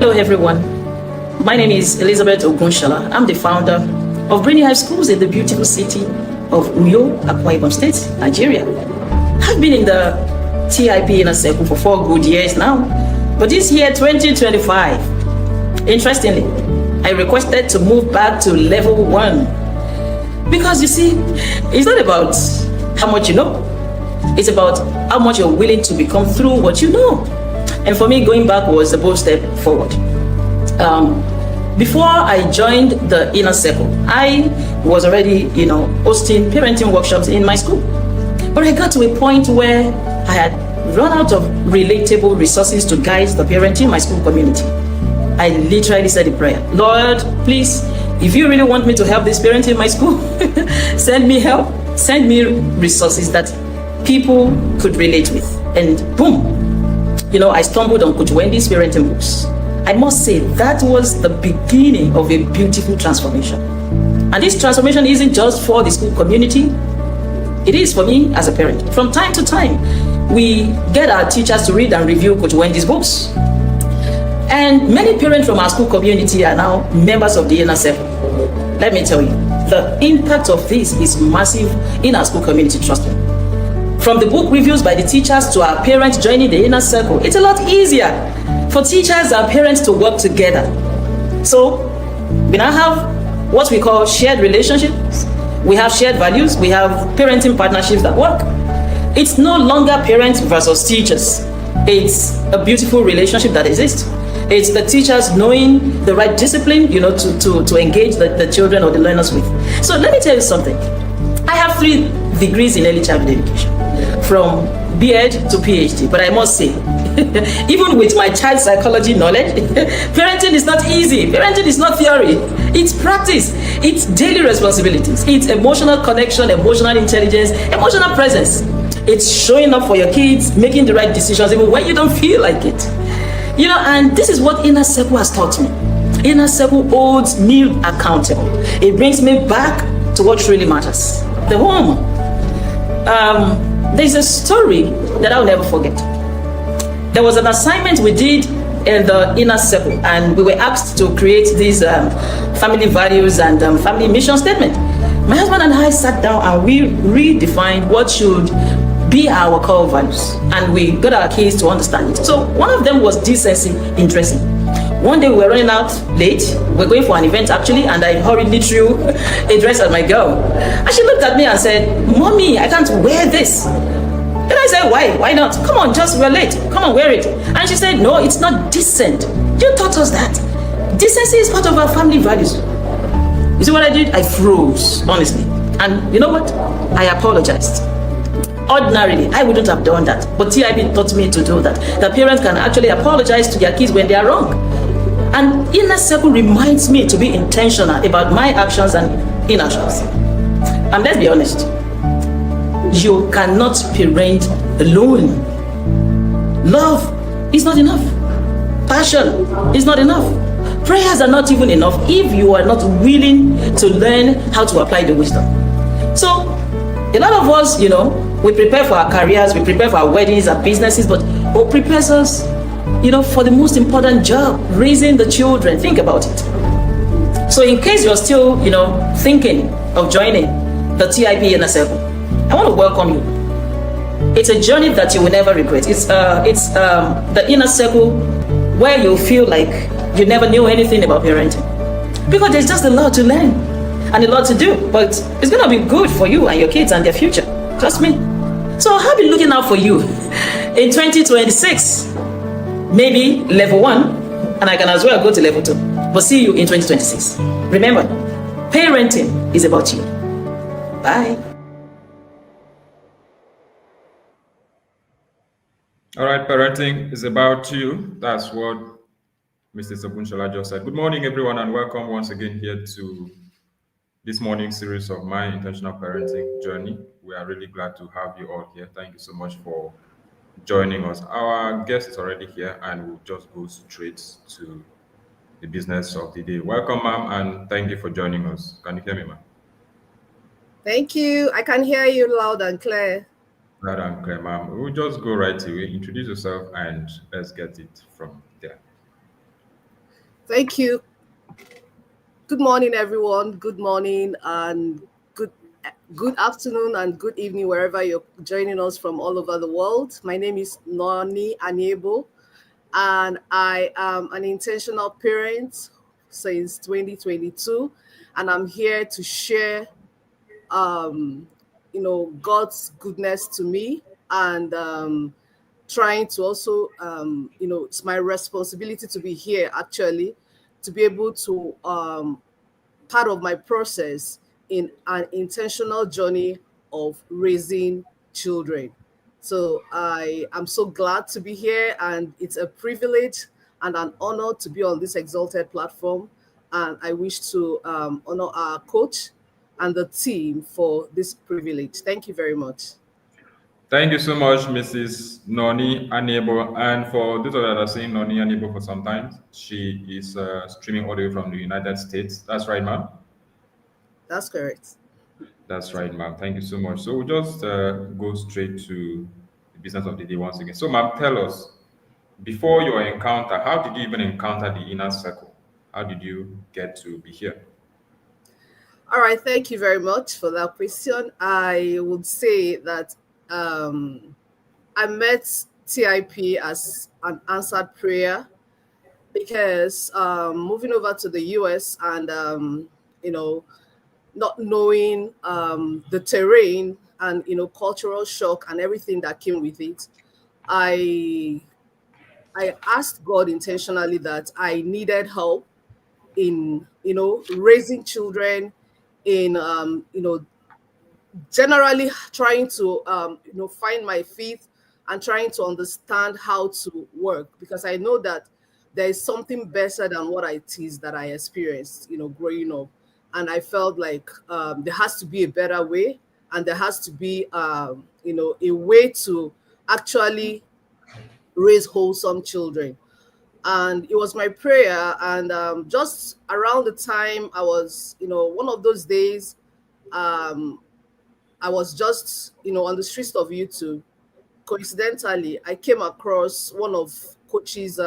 Hello everyone, my name is Elizabeth Ogunshala. I'm the founder of Brainy High Schools in the beautiful city of Uyo, Akwa Ibom State, Nigeria. I've been in the TIP inner circle for 4 good years now, but this year 2025, interestingly, I requested to move back to level 1 because you see, it's not about how much you know, it's about how much you're willing to become through what you know. And for me, going back was a bold step forward. Before I joined the inner circle, I was already, hosting parenting workshops in my school. But I got to a point where I had run out of relatable resources to guide the parenting in my school community. I literally said a prayer. Lord, please, if you really want me to help this parent in my school, send me help, send me resources that people could relate with. And boom, I stumbled on Coach Wendy's parenting books. I must say that was the beginning of a beautiful transformation. And this transformation isn't just for the school community, it is for me as a parent. From time to time, we get our teachers to read and review Coach Wendy's books. And many parents from our school community are now members of the inner circle. Let me tell you, the impact of this is massive in our school community, trust me. From the book reviews by the teachers to our parents joining the inner circle, it's a lot easier for teachers and parents to work together. So we now have what we call shared relationships. We have shared values. We have parenting partnerships that work. It's no longer parents versus teachers. It's a beautiful relationship that exists. It's the teachers knowing the right discipline, to engage the children or the learners with. So let me tell you something. I have 3 degrees in early childhood education, from B.Ed to PhD, but I must say, even with my child psychology knowledge, parenting is not easy. Parenting is not theory. It's practice. It's daily responsibilities. It's emotional connection, emotional intelligence, emotional presence. It's showing up for your kids, making the right decisions even when you don't feel like it. And this is what Inner Circle has taught me. Inner Circle holds me accountable. It brings me back to what really matters, the home. There's a story that I'll never forget. There was an assignment we did in the inner circle, and we were asked to create these family values and family mission statement. My husband and I sat down and we redefined what should be our core values, and we got our kids to understand it. So one of them was decency in dressing. One day we were running out late. We're going for an event actually, and I hurriedly threw a dress at my girl. And she looked at me and said, "Mommy, I can't wear this." Then I said, "Why? Why not? Come on, we're late. Come on, wear it." And she said, "No, it's not decent. You taught us that. Decency is part of our family values." You see what I did? I froze, honestly. And you know what? I apologized. Ordinarily, I wouldn't have done that, but TIB taught me to do that. The parents can actually apologize to their kids when they are wrong. And Inner Circle reminds me to be intentional about my actions and inactions. And let's be honest, you cannot parent alone. Love is not enough. Passion is not enough. Prayers are not even enough if you are not willing to learn how to apply the wisdom. So, a lot of us, we prepare for our careers, we prepare for our weddings, our businesses, but who prepares us, for the most important job, raising the children? Think about it. So in case you're still, thinking of joining the TIP Inner Circle, I want to welcome you. It's a journey that you will never regret. It's the Inner Circle where you feel like you never knew anything about parenting, because there's just a lot to learn and a lot to do, but it's going to be good for you and your kids and their future. Trust me. So I'll be looking out for you in 2026, maybe level 1, and I can as well go to level 2, but see you in 2026. Remember, parenting is about you. Bye. All right, parenting is about you. That's what Mr. Ogunshala just said. Good morning, everyone, and welcome once again here to this morning series of my intentional parenting journey. We are really glad to have you all here. Thank you so much for joining us. Our guest is already here, and we'll just go straight to the business of the day. Welcome, ma'am, and thank you for joining us. Can you hear me, ma'am? Thank you. I can hear you loud and clear. Loud and clear, ma'am. We'll just go right away. Introduce yourself, and let's get it from there. Thank you. Good morning, everyone. Good morning and good good afternoon and good evening wherever you're joining us from all over the world. My name is Nonny Aniebo, and I am an intentional parent since 2022, and I'm here to share um, God's goodness to me, and trying to also, it's my responsibility to be here actually, to be able to part of my process in an intentional journey of raising children. So I am so glad to be here, and it's a privilege and an honor to be on this exalted platform. And I wish to honor our coach and the team for this privilege. Thank you very much. Thank you so much, Mrs. Nonny Aniebo. And for those of you that are saying Nonny Aniebo for some time, she is streaming audio from the United States. That's right, ma'am? That's correct. That's right, ma'am. Thank you so much. So we'll just go straight to the business of the day once again. So, ma'am, tell us, before your encounter, how did you even encounter the inner circle? How did you get to be here? All right, thank you very much for that question. I would say that um, I met TIP as an answered prayer because moving over to the US and you know not knowing the terrain and cultural shock and everything that came with it, I I asked God intentionally that I needed help in raising children, in generally trying to find my feet and trying to understand how to work, because I know that there is something better than what it is that I experienced growing up. And I felt like there has to be a better way, and there has to be a way to actually raise wholesome children. And it was my prayer. And just around the time I was one of those days, um, I was just, on the streets of YouTube. Coincidentally, I came across one of Coach's,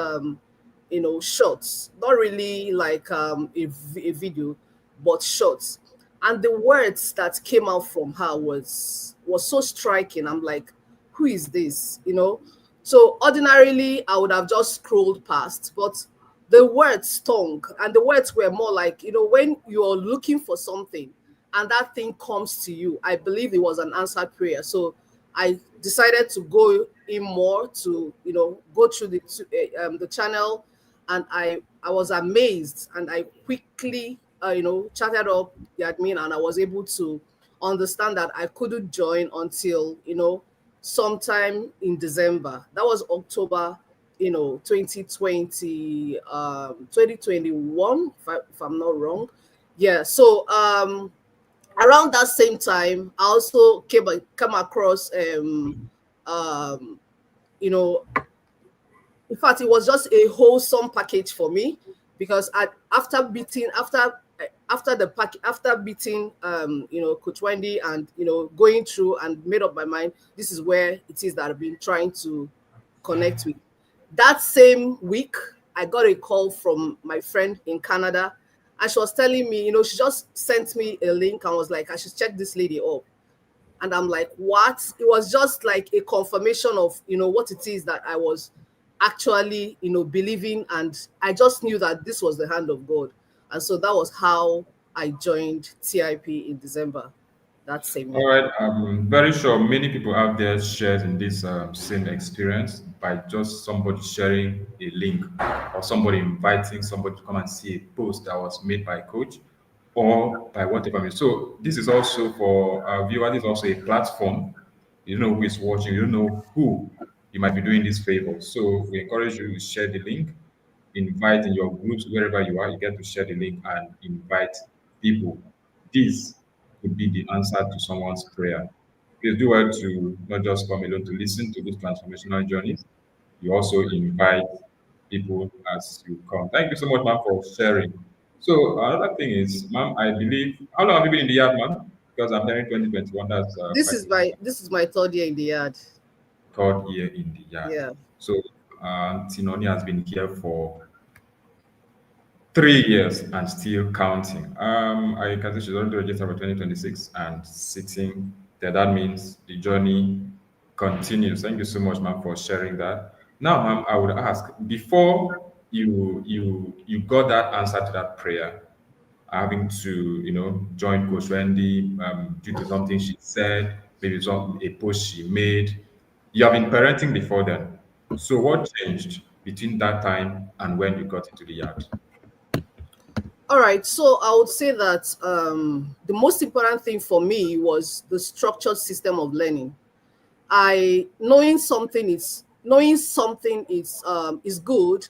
shorts. Not really like a video, but shorts. And the words that came out from her was so striking. I'm like, who is this? So ordinarily, I would have just scrolled past, but the words stung, and the words were more like, when you're looking for something and that thing comes to you. I believe it was an answered prayer. So I decided to go in more to go through the channel, and I was amazed, and I quickly chatted up the admin, and I was able to understand that I couldn't join until sometime in December. That was October 2020, 2021, if I'm not wrong. Yeah. So around that same time, I also come across um you know in fact, it was just a wholesome package for me, because after the pack after beating Coach Wendy, and going through and made up my mind, this is where it is that I've been trying to connect with. That same week, I got a call from my friend in Canada, and she was telling me, she just sent me a link and was like, I should check this lady up. And I'm like, what? It was just like a confirmation of what it is that I was actually believing, and I just knew that this was the hand of God. And so that was how I joined TIP in December that same All year. right, I'm very sure many people out there shares in this same experience by just somebody sharing a link or somebody inviting somebody to come and see a post that was made by a coach or by whatever. So this is also for our viewers. This is also a platform. You don't know who is watching. You don't know who you might be doing this favor. So we encourage you to share the link, invite in your groups wherever you are. You get to share the link and invite people. This could be the answer to someone's prayer. Please do well to not just come alone to listen to these transformational journeys. You also invite people as you come. Thank you so much, ma'am, for sharing. So another thing is, ma'am, I believe, how long have you been in the yard, ma'am? Because I'm hearing 2021. That's This quite is my third year in the yard. third year in the yard. Yeah. So Tinoni has been here for 3 years and still counting. I can see she's already registered for 2026 and sitting there. That means the journey continues. Thank you so much, ma'am, for sharing that. Now, ma'am, I would ask, before you got that answer to that prayer, having to join Coach Wendy due to something she said, maybe a post she made. You have been parenting before then. So what changed between that time and when you got into the yard? All right, so I would say that the most important thing for me was the structured system of learning. I knowing something is good,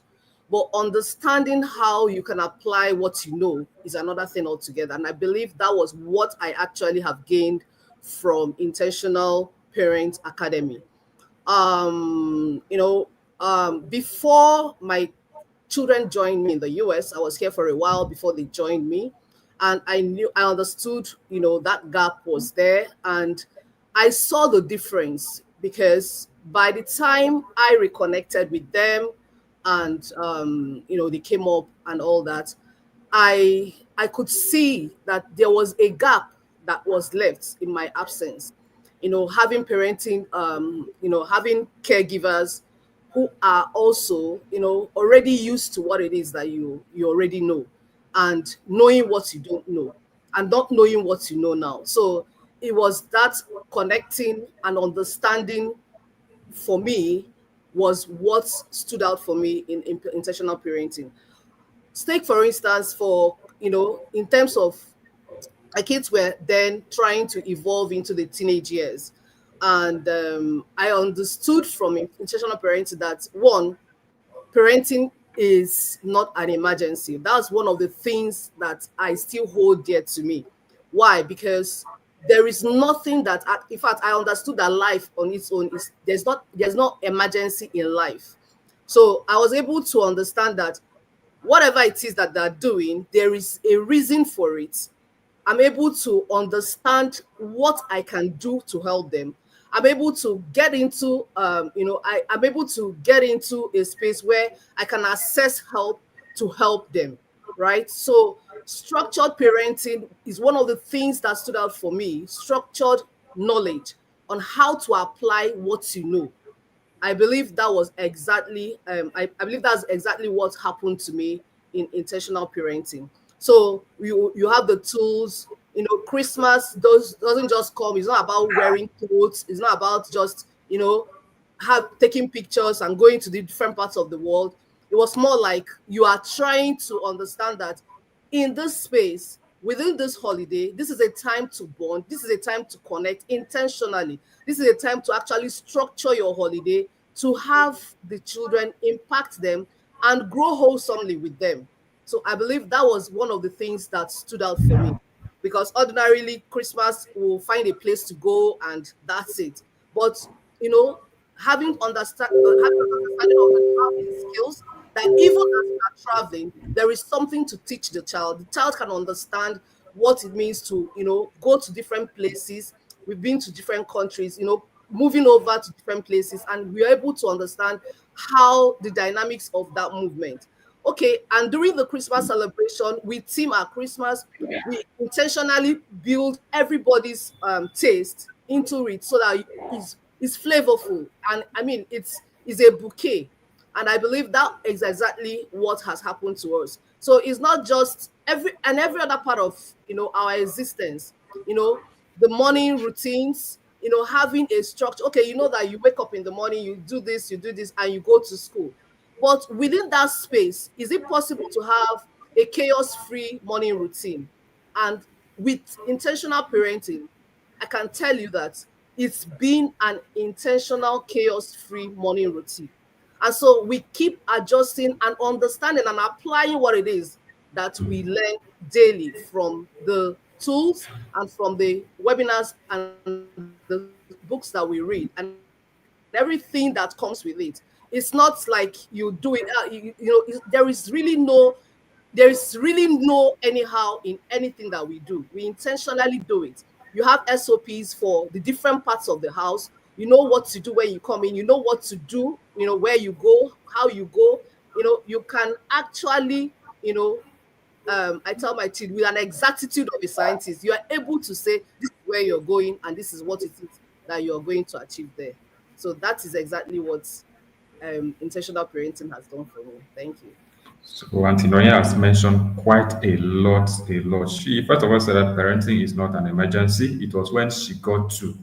but understanding how you can apply what you know is another thing altogether. And I believe that was what I actually have gained from Intentional Parent Academy. Before my children joined me in the US, I was here for a while before they joined me. And I understood, that gap was there. And I saw the difference because by the time I reconnected with them and, they came up and all that, I could see that there was a gap that was left in my absence. Having parenting, having caregivers who are also, already used to what it is that you already know, and knowing what you don't know, and not knowing what you know now. So it was that connecting and understanding for me was what stood out for me in intentional parenting. Take for instance, for in terms of my kids were then trying to evolve into the teenage years, and I understood from intentional parenting that one, parenting is not an emergency. That's one of the things that I still hold dear to me. Why? Because there is nothing that in fact I understood that life on its own is there's no emergency in life. So I was able to understand that whatever it is that they're doing, there is a reason for it. I'm able to understand what I can do to help them. I'm able to get into, I'm able to get into a space where I can access help to help them, right? So, structured parenting is one of the things that stood out for me. Structured knowledge on how to apply what you know. I believe that was exactly I believe that's exactly what happened to me in intentional parenting. So you have the tools, Christmas doesn't just come. It's not about wearing clothes. It's not about just, have taking pictures and going to the different parts of the world. It was more like you are trying to understand that in this space, within this holiday, this is a time to bond, this is a time to connect intentionally, this is a time to actually structure your holiday to have the children, impact them, and grow wholesomely with them. So I believe that was one of the things that stood out for me, because ordinarily Christmas will find a place to go and that's it. But you know, having an understanding of the traveling skills, that even as we are traveling, there is something to teach the child. The child can understand what it means to, go to different places. We've been to different countries, moving over to different places, and we're able to understand how the dynamics of that movement. Okay, and during the Christmas celebration, we theme our Christmas, we intentionally build everybody's taste into it so that it's flavorful. And I mean, it's a bouquet. And I believe that is exactly what has happened to us. So it's not just every other part of our existence, the morning routines, having a structure. Okay, you know that you wake up in the morning, you do this, and you go to school. But within that space, is it possible to have a chaos-free morning routine? And with intentional parenting, I can tell you that it's been an intentional chaos-free morning routine. And so we keep adjusting and understanding and applying what it is that we learn daily from the tools and from the webinars and the books that we read and everything that comes with it. It's not like you do it, there is really no anyhow in anything that we do. We intentionally do it. You have SOPs for the different parts of the house. You know what to do when you come in. You know what to do, where you go, how you go. You can actually, I tell my children with an exactitude of a scientist, you are able to say this is where you're going and this is what it is that you're going to achieve there. So that is exactly what intentional parenting has done for me. Thank you. So Auntie Nonny has mentioned quite a lot, a lot. She first of all said that parenting is not an emergency. It was when she got to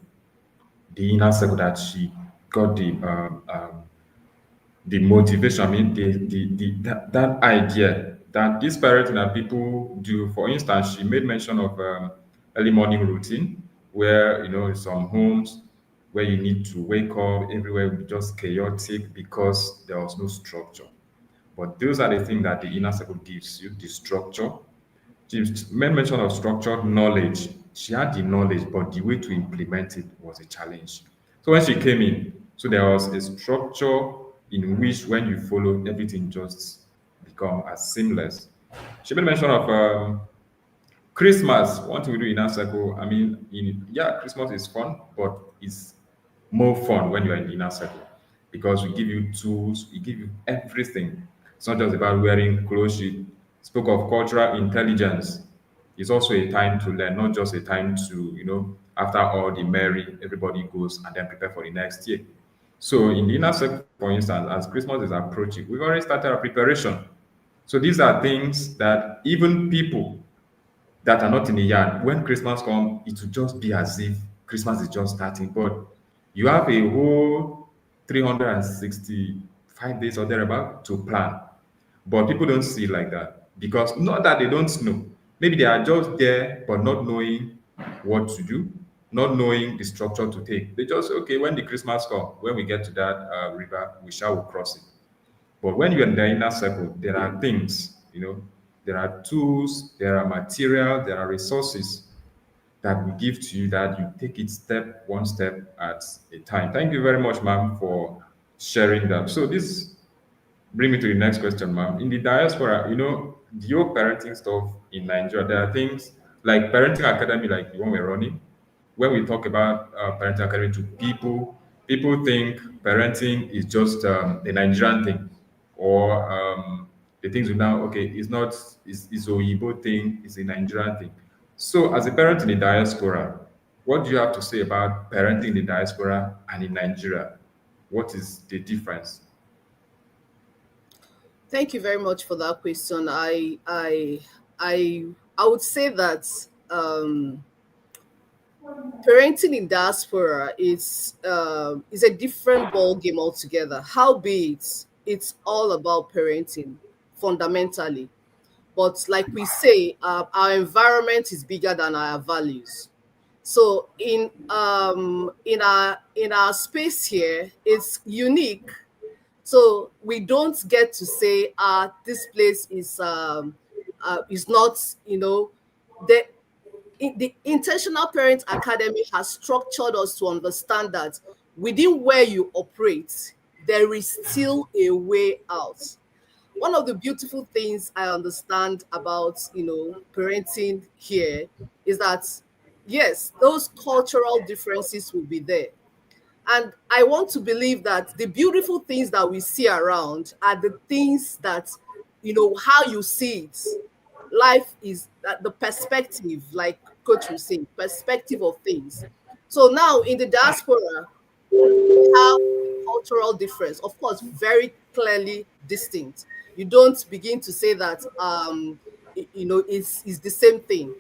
the inner circle that she got the motivation. I mean, that idea that this parenting that people do. For instance, she made mention of early morning routine, where in some homes where you need to wake up, everywhere will be just chaotic because there was no structure. But those are the things that the inner circle gives you, the structure. She made mention of structured knowledge. She had the knowledge, but the way to implement it was a challenge. So when she came in, so there was a structure in which when you follow, everything just become as seamless. She made mention of Christmas. One thing we do in our circle, I mean, yeah, Christmas is fun, but it's more fun when you're in the inner circle because we give you tools, we give you everything. It's not just about wearing clothes. She spoke of cultural intelligence. It's also a time to learn, not just a time to, after all the merry, everybody goes and then prepare for the next year. So in the inner circle, for instance, as Christmas is approaching, we've already started our preparation. So these are things that even people that are not in the yard, when Christmas comes, it will just be as if Christmas is just starting. But you have a whole 365 days or thereabout to plan. But people don't see it like that because not that they don't know. Maybe they are just there, but not knowing what to do, not knowing the structure to take. They just, okay, when the Christmas comes, when we get to that river, we shall cross it. But when you're in the inner circle, there are things, there are tools, there are material, there are resources that we give to you that you take it one step at a time. Thank you very much, ma'am, for sharing that. So this bring me to the next question, ma'am. In the diaspora, the whole parenting stuff in Nigeria, there are things like parenting academy, like the one we're running. When we talk about parenting academy to people think parenting is just a Nigerian thing, or the things we now okay, it's not, it's a Igbo thing, it's a Nigerian thing. So, as a parent in the diaspora, what do you have to say about parenting in the diaspora and in Nigeria? What is the difference? Thank you very much for that question. I would say that parenting in diaspora is a different ball game altogether. Howbeit, it's all about parenting fundamentally. But like we say, our environment is bigger than our values. So in our space here, it's unique. So we don't get to say, this place is not, the the Intentional Parent Academy has structured us to understand that within where you operate, there is still a way out. One of the beautiful things I understand about, parenting here is that, yes, those cultural differences will be there. And I want to believe that the beautiful things that we see around are the things that, how you see it. Life is that the perspective, like Coach was saying, perspective of things. So now in the diaspora, we have a cultural difference, of course, very clearly distinct. You don't begin to say that, it's the same thing,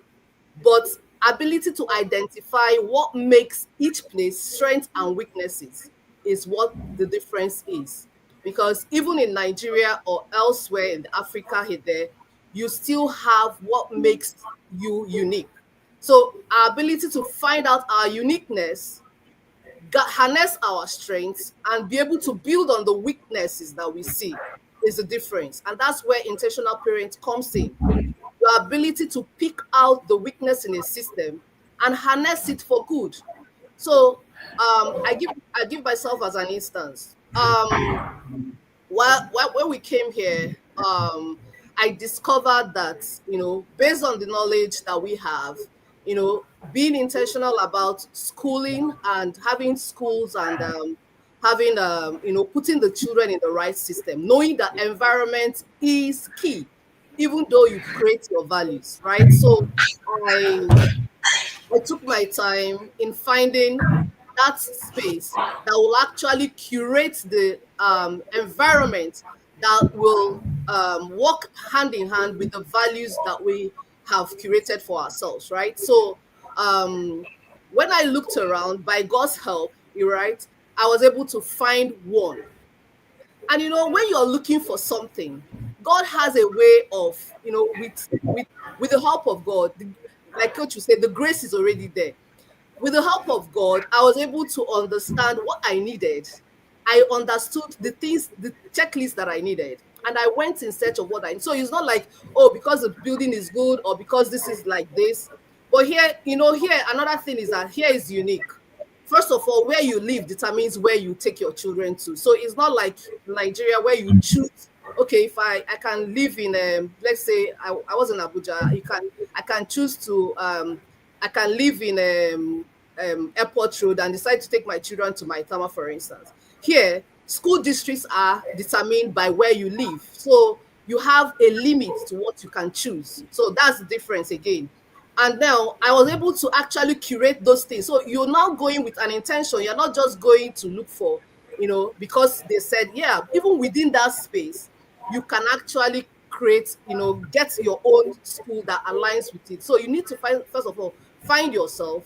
but ability to identify what makes each place strengths and weaknesses is what the difference is. Because even in Nigeria or elsewhere in Africa here, there, you still have what makes you unique. So our ability to find out our uniqueness, harness our strengths, and be able to build on the weaknesses that we see is the difference. And that's where intentional parent comes in. Your ability to pick out the weakness in a system and harness it for good. So I give myself as an instance. When we came here, I discovered that, based on the knowledge that we have, being intentional about schooling and having schools and having putting the children in the right system, knowing that environment is key. even though you create your values, right? So I I took my time in finding that space that will actually curate the environment that will work hand in hand with the values that we have curated for ourselves, right? So when I looked around, by God's help, you're right, I was able to find one. And when you're looking for something, God has a way of, with the help of God, like Coach you said, the grace is already there. With the help of God, I was able to understand what I needed. I understood the things, the checklist that I needed, and I went in search of what I. So it's not like, oh, because the building is good or because this is like this. But here, here another thing is that here is unique. First of all, where you live determines where you take your children to. So it's not like Nigeria where you choose. Okay, if I can live in let's say I was in Abuja, I can choose to I can live in Airport Road and decide to take my children to my Tama, for instance. Here, school districts are determined by where you live. So you have a limit to what you can choose. So that's the difference again. And now I was able to actually curate those things. So you're now going with an intention. You're not just going to look for, because they said, yeah, even within that space, you can actually create, get your own school that aligns with it. So you need to find, first of all, find yourself,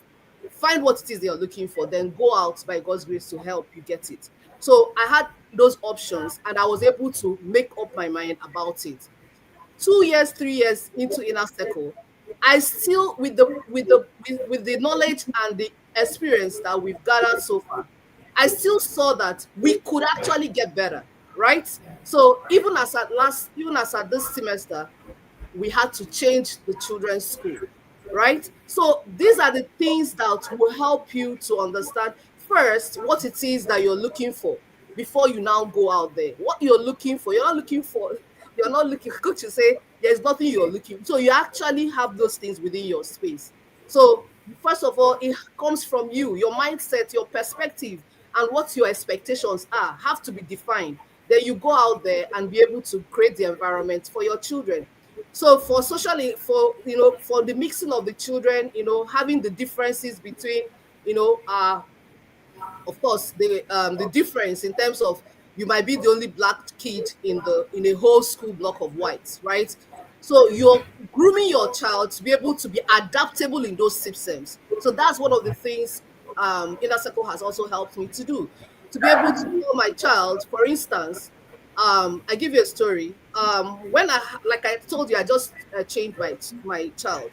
find what it is you're looking for, then go out by God's grace to help you get it. So I had those options and I was able to make up my mind about it. 2 years, 3 years into Inner Circle, I still, with the knowledge and the experience that we've gathered so far, I still saw that we could actually get better, right? So even as at this semester, we had to change the children's school, right? So these are the things that will help you to understand first what it is that you're looking for before you now go out there. What you're looking for, you're not looking, good to say, there's nothing you're looking. So you actually have those things within your space. So first of all, it comes from you, your mindset, your perspective, and what your expectations are have to be defined. Then you go out there and be able to create the environment for your children. So for socially, for the mixing of the children, having the differences between, of course, the difference in terms of you might be the only black kid in a whole school block of whites, right? So you're grooming your child to be able to be adaptable in those systems. So that's one of the things Inner Circle has also helped me to do, to be able to tell my child, for instance, I give you a story. When like I told you, I just changed my child,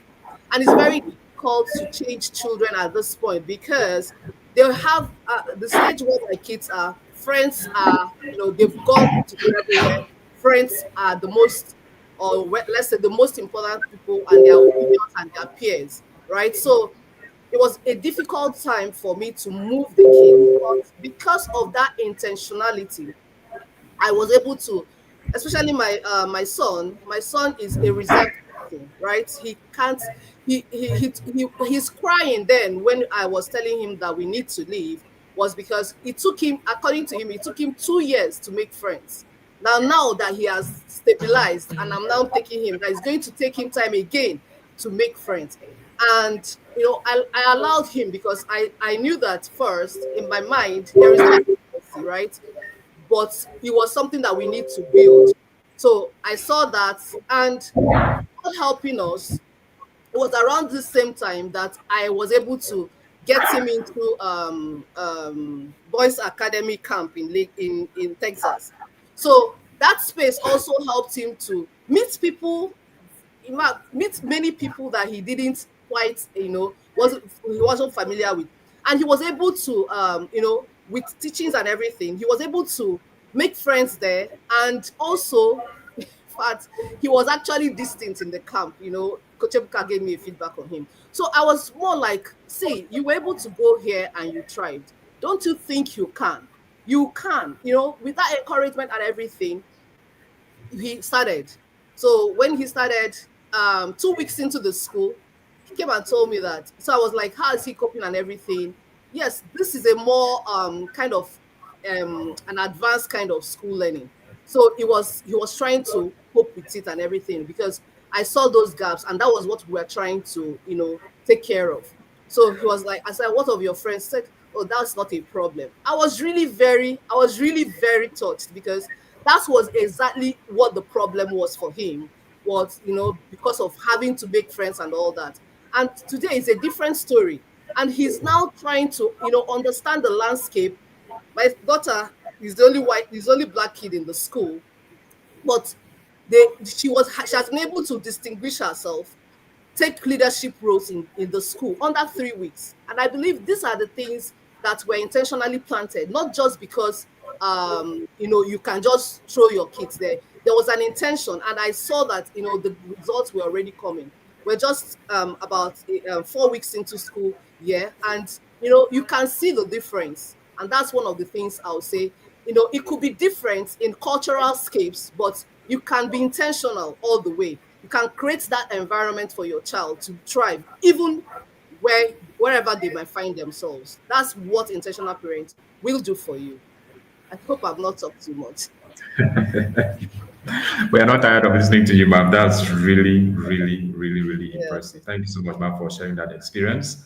and it's very difficult to change children at this point because they have the stage where my kids are. Friends are, they've gone to go everywhere. Friends are the most, or let's say, the most important people, and their opinions and their peers, right? So it was a difficult time for me to move the kid, but because of that intentionality, I was able to, especially my son. My son is a reserved person, right? He can't. He's crying. Then when I was telling him that we need to leave, was because it took him, according to him, it took him 2 years to make friends. Now that he has stabilized, and I'm now taking him, that it's going to take him time again to make friends. And I allowed him because I knew that first in my mind there is no urgency, right? But it was something that we need to build. So I saw that, and God helping us, it was around the same time that I was able to get him into Boys Academy camp in Texas. So that space also helped him to meet people, meet many people that he didn't quite, he wasn't familiar with, and he was able to, with teachings and everything, he was able to make friends there, and also, in fact, he was actually distant in the camp. Coach Ebuka gave me a feedback on him, so I was more like, see, you were able to go here and you thrived. Don't you think you can? You can, with that encouragement and everything, he started. So when he started, 2 weeks into the school, he came and told me that. So I was like, how is he coping and everything? Yes, this is a more kind of an advanced kind of school learning. So he was trying to cope with it and everything, because I saw those gaps, and that was what we were trying to, take care of. So he was like, I said, what of your friends? He said, oh, that's not a problem. I was really very touched, because that was exactly what the problem was for him, was, because of having to make friends and all that. And today is a different story. And he's now trying to, understand the landscape. My daughter is the only white, is the only black kid in the school, but she has been able to distinguish herself, take leadership roles in the school under 3 weeks. And I believe these are the things that were intentionally planted, not just because you can just throw your kids there. There was an intention, and I saw that the results were already coming. We're just about 4 weeks into school year, and you can see the difference. And that's one of the things I'll say. It could be different in cultural scapes, but you can be intentional all the way. You can create that environment for your child to thrive, even wherever they might find themselves. That's what intentional parents will do for you. I hope I've not talked too much. We are not tired of listening to you, ma'am. That's really, really, really, really Yeah, impressive. Thank you so much, ma'am, for sharing that experience.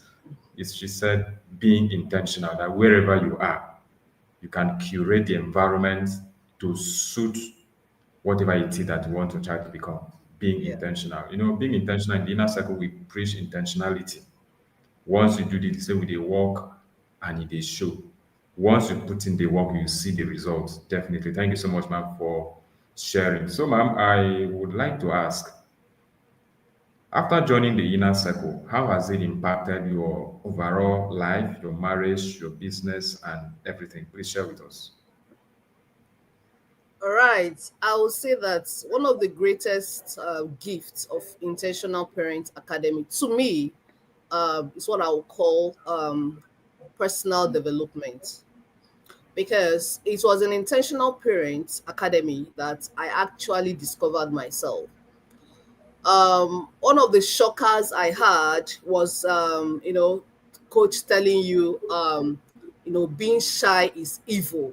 She said being intentional, that wherever you are, you can curate the environment to suit whatever it is that you want your child to become. Being yeah, intentional. Being intentional in the inner circle, we preach intentionality. Once you do the same with the work and it is show. Once you put in the work, you see the results. Definitely. Thank you so much, ma'am, for sharing. So, ma'am, I would like to ask, after joining the inner circle, how has it impacted your overall life, your marriage, your business, and everything? Please share with us. all right. I will say that one of the greatest gifts of Intentional Parent Academy to me is what I would call personal development, because it was an Intentional Parent Academy that I actually discovered myself. One of the shockers I had was, coach telling you, being shy is evil,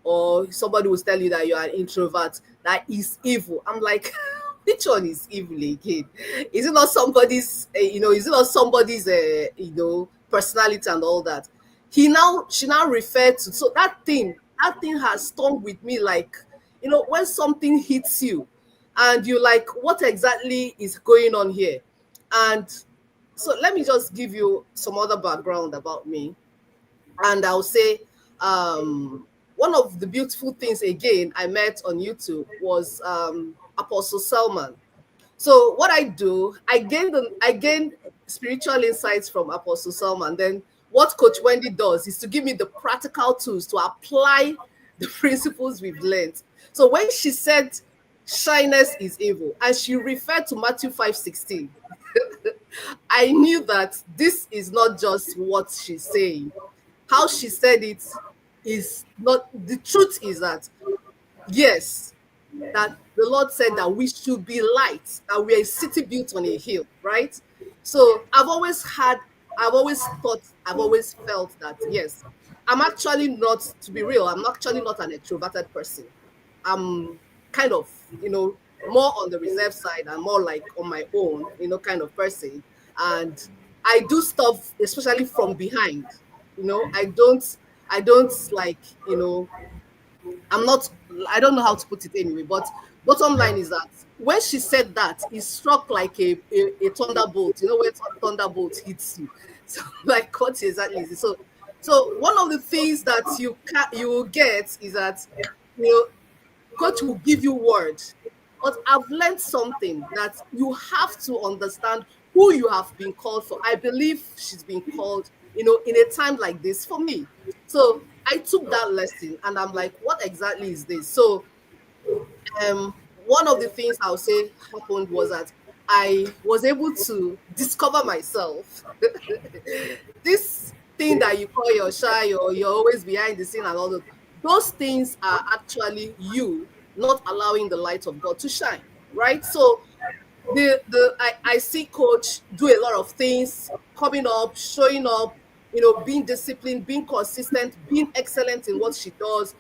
or somebody will tell you that you are an introvert, that is evil. I'm like, which one is evil again? Is it not somebody's, is it not somebody's, personality and all that? She now referred to, so that thing has stung with me, like, when something hits you and you like, what exactly is going on here? And so let me just give you some other background about me, and I'll say, one of the beautiful things again I met on YouTube was Apostle Selman. So what I do, I gain spiritual insights from Apostle Selman. Then what Coach Wendy does is to give me the practical tools to apply the principles we've learned. So when she said shyness is evil, and she referred to Matthew 5:16, I knew that this is not just what she's saying. How she said it is not the truth. Is that, yes, that the Lord said that we should be light, that we are a city built on a hill, right? So I've always thought, I've always felt that, yes, I'm actually not, to be real, I'm actually not an extroverted person. I'm kind of, more on the reserve side and more like on my own, kind of person. And I do stuff, especially from behind. I don't like, I'm not, I don't know how to put it anyway, but bottom line is that when she said that, it struck like a thunderbolt, when thunderbolt hits you. So, like, what exactly is it? So one of the things that you will get is that, you know, coach will give you words, but I've learned something that you have to understand who you have been called for. I believe she's been called, in a time like this for me. So I took that lesson and I'm like, what exactly is this? So one of the things I'll say happened was that I was able to discover myself. This thing that you call you're shy or you're always behind the scene and all those things are actually you not allowing the light of God to shine, right? So I see coach do a lot of things, coming up, showing up, being disciplined, being consistent, being excellent in what she does.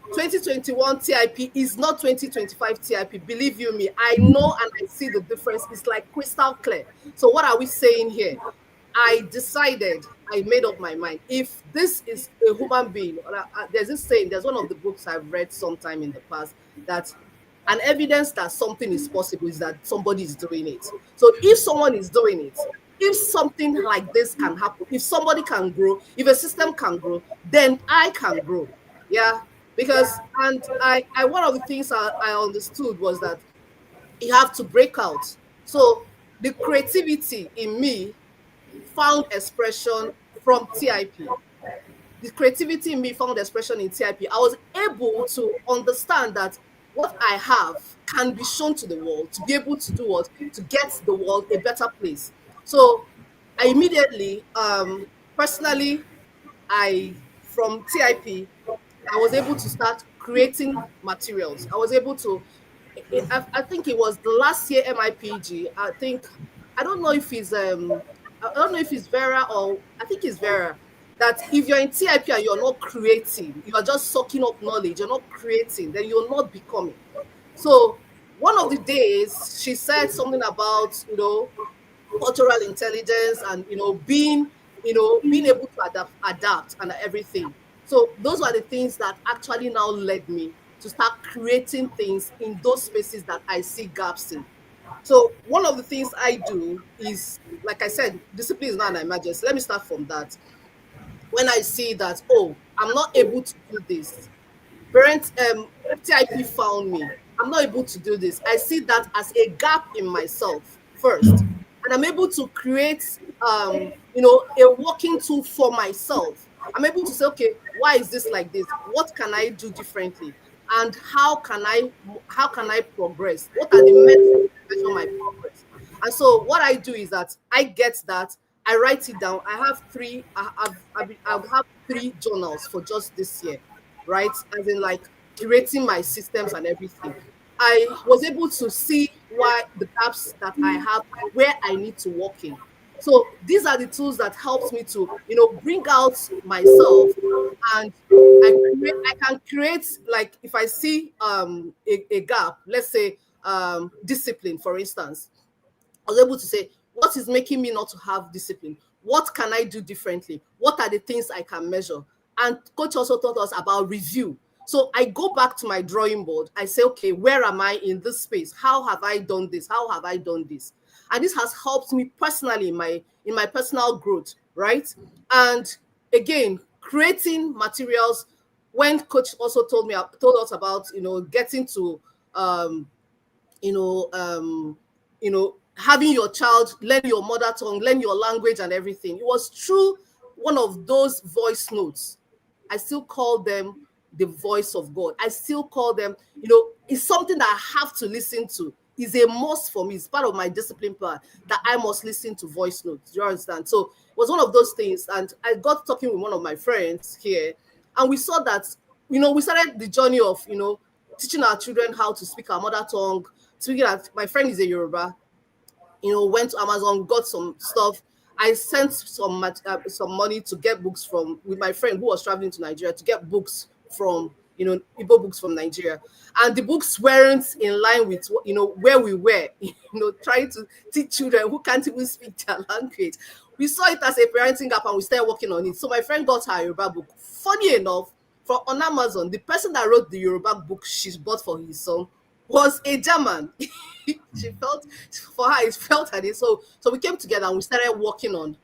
2021 TIP is not 2025 TIP. Believe you me, I know and I see the difference. It's like crystal clear. So what are we saying here? I decided, I made up my mind. If this is a human being, there's this saying, there's one of the books I've read sometime in the past that an evidence that something is possible is that somebody is doing it. So if someone is doing it, if something like this can happen, if somebody can grow, if a system can grow, then I can grow. Yeah. Because I one of the things I understood was that you have to break out. So the creativity in me found expression from TIP. The creativity in me found expression in TIP. I was able to understand that what I have can be shown to the world, to be able to do what? To get the world a better place. So I immediately, personally, from TIP, I was able to start creating materials. I was able to, I think it was the last year MIPG. I don't know if it's I don't know if it's Vera or I think it's Vera. That if you're in TIP and you're not creating, you are just sucking up knowledge, you're not creating, then you're not becoming. So one of the days she said something about, cultural intelligence and being able to adapt and everything. So those were the things that actually now led me to start creating things in those spaces that I see gaps in. So one of the things I do is, like I said, discipline is not an emergency. Let me start from that. When I see that, oh, I'm not able to do this, parents, TIP found me. I'm not able to do this. I see that as a gap in myself first, and I'm able to create, a working tool for myself. I'm able to say, okay, why is this like this? What can I do differently? And how can I progress? What are the metrics to measure my progress? And so what I do is that I get that, I write it down. I have three. I have three journals for just this year, right? As in like curating my systems and everything. I was able to see why the gaps that I have, where I need to work in. So these are the tools that helps me to, bring out myself, and I can create, like if I see a gap, let's say discipline, for instance. I was able to say, what is making me not to have discipline? What can I do differently? What are the things I can measure? And coach also taught us about review. So I go back to my drawing board. I say, okay, where am I in this space? How have I done this? How have I done this? And this has helped me personally in my personal growth, right? And again, creating materials. When coach also told us about, getting to you know, having your child learn your mother tongue, learn your language and everything. It was through one of those voice notes. I still call them the voice of God. I still call them, it's something that I have to listen to. It's a must for me. It's part of my discipline plan that I must listen to voice notes. Do you understand? So it was one of those things. And I got talking with one of my friends here, and we saw that, we started the journey of, teaching our children how to speak our mother tongue. Speaking at, my friend is a Yoruba, went to Amazon, got some stuff. I sent some money to get books with my friend who was traveling to Nigeria, to get books from, Igbo books from Nigeria. And the books weren't in line with, where we were, trying to teach children who can't even speak their language. We saw it as a parenting gap and we started working on it. So my friend got her Yoruba book. Funny enough, on Amazon, the person that wrote the Yoruba book she bought for his son was a German. She felt, for her, it felt at it. So we came together and we started working on,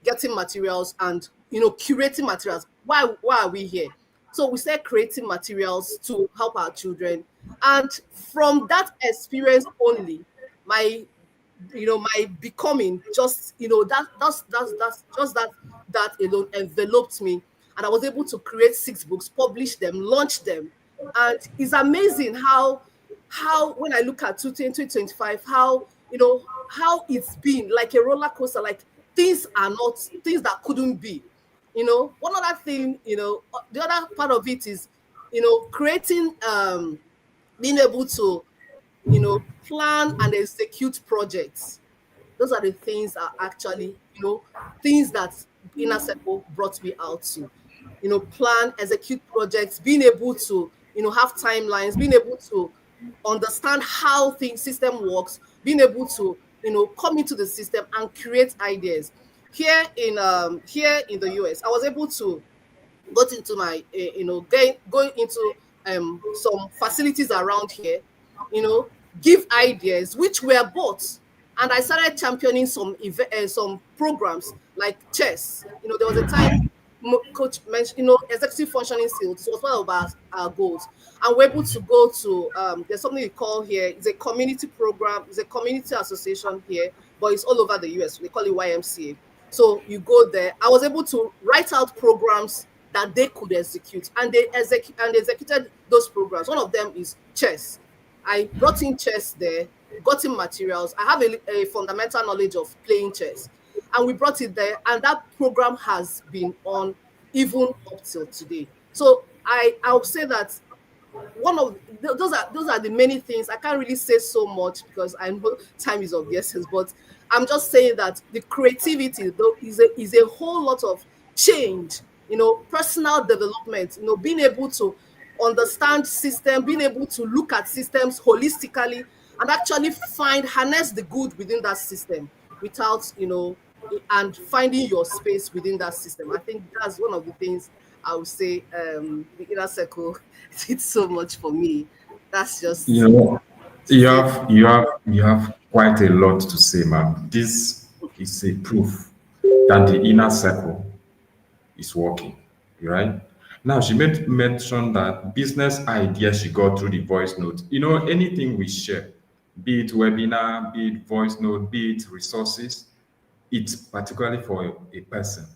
getting materials and, curating materials. Why are we here? So we started creating materials to help our children. And from that experience only, my becoming, just, that's just that alone enveloped me. And I was able to create 6 books, publish them, launch them. And it's amazing how when I look at 2025, how it's been like a roller coaster, like things are not things that couldn't be. One other thing, the other part of it is, creating, being able to, plan and execute projects. Those are the things that actually, things that Inner Circle brought me out to. plan, execute projects, being able to, have timelines, being able to understand how things system works, being able to, come into the system and create ideas. Here in the US, I was able to got into my going into some facilities around here, give ideas which were bought, and I started championing some programs like chess. There was a time coach mentioned, executive functioning skills was one of our goals, and we're able to go to there's something we call here, it's a community program, it's a community association here, but it's all over the US. They call it YMCA. So you go there. I was able to write out programs that they could execute, and they executed those programs. One of them is chess. I brought in chess there, got in materials. I have a fundamental knowledge of playing chess, and we brought it there, and that program has been on even up till today. So I would say that one of those are the many things. I can't really say so much because I know time is of the essence, but I'm just saying that the creativity though is a whole lot of change, personal development, being able to understand system, being able to look at systems holistically and actually harness the good within that system without, and finding your space within that system. I think that's one of the things I would say. The inner circle did so much for me. That's just You know, to say. you have quite a lot to say, ma'am. This is a proof that the inner circle is working, right? Now, she made mention that business ideas she got through the voice note. Anything we share, be it webinar, be it voice note, be it resources, it's particularly for a person.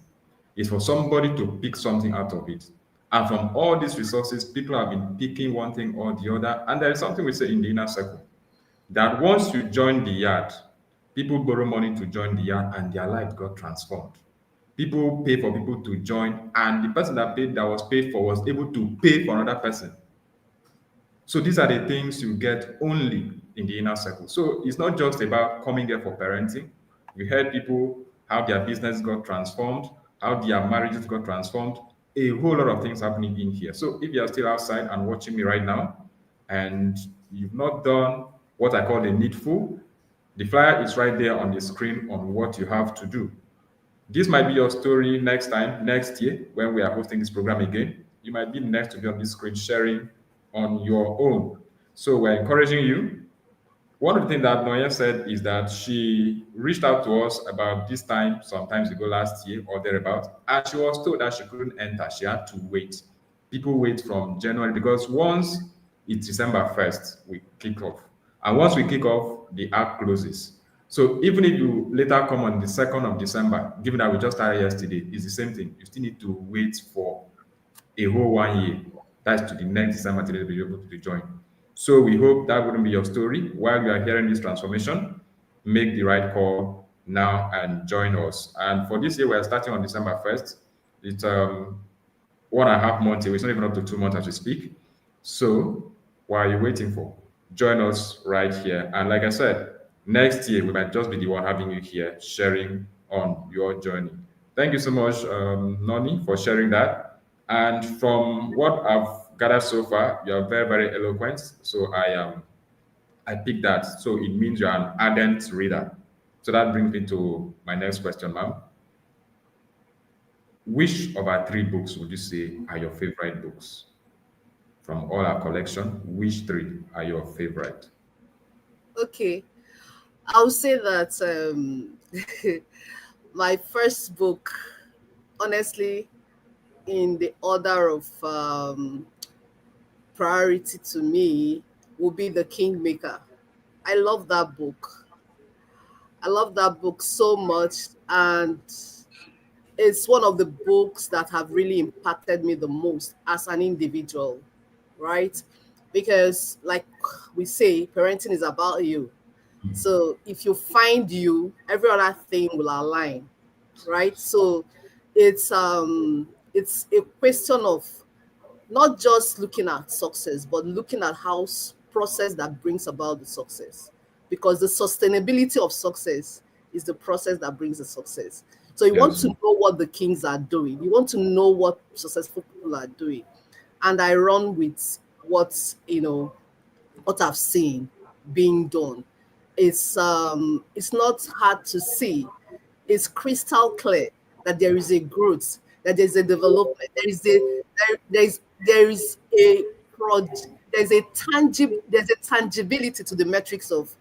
It's for somebody to pick something out of it. And from all these resources, people have been picking one thing or the other. And there is something we say in the inner circle that once you join the yard, people borrow money to join the yard and their life got transformed. People pay for people to join, and the person that was paid for was able to pay for another person. So these are the things you get only in the inner circle. So it's not just about coming here for parenting. We heard people how their business got transformed, how their marriages got transformed, a whole lot of things happening in here. So if you are still outside and watching me right now and you've not done what I call the needful, the flyer is right there on the screen on what you have to do. This might be your story next time, next year, when we are hosting this program again. You might be next to be on this screen sharing on your own. So we're encouraging you. One of the things that Noya said is that she reached out to us about this time, sometimes ago last year or thereabout, and she was told that she couldn't enter. She had to wait. People wait from January because once it's December 1st, we kick off. And once we kick off, the app closes. So even if you later come on the 2nd of December, given that we just started yesterday, it's the same thing. You still need to wait for a whole 1 year. That's to the next December to be able to join. So we hope that wouldn't be your story. While you are hearing this transformation, make the right call now and join us. And for this year, we're starting on December 1st. It's 1.5 months away. It's not even up to 2 months as we speak. So what are you waiting for? Join us right here. And like I said, next year, we might just be the one having you here sharing on your journey. Thank you so much, Nonny, for sharing that. And from what I've gathered so far, you are very, very eloquent. So I picked that. So it means you're an ardent reader. So that brings me to my next question, ma'am. Which of our 3 books would you say are your favorite books? From all our collection, which 3 are your favorite? Okay, I'll say that my first book, honestly, in the order of priority to me, will be The Kingmaker. I love that book. I love that book so much, and it's one of the books that have really impacted me the most as an individual, right? Because, like we say, parenting is about you. So if you find you, every other thing will align, right? So it's a question of not just looking at success, but looking at how process that brings about the success. Because the sustainability of success is the process that brings the success. So you want Yes. to know what the kings are doing. You want to know what successful people are doing. And I run with what, what I've seen being done. It's not hard to see. It's crystal clear that there is a growth, that there's a development, there is a there's a tangibility to the metrics of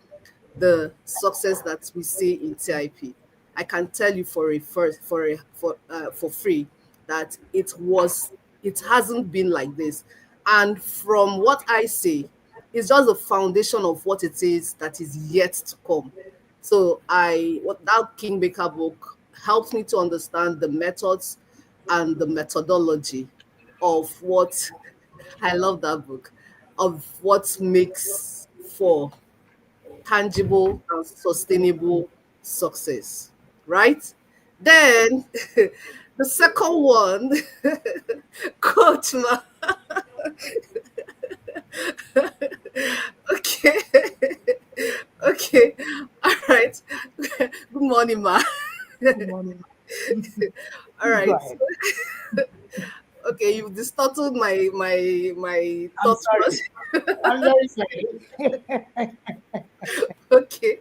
the success that we see in TIP. I can tell you for free that it hasn't been like this. And from what I see, it's just the foundation of what it is that is yet to come. So what that Kingmaker book helps me to understand the methods and the methodology of what I love that book, of what makes for tangible and sustainable success, right? Then the second one, Coach Ma. Okay, okay, all right. Good morning, Ma. Good morning. All Please go right. ahead. Okay, you've distorted my I'm thought sorry. process. I'm very sorry. Okay,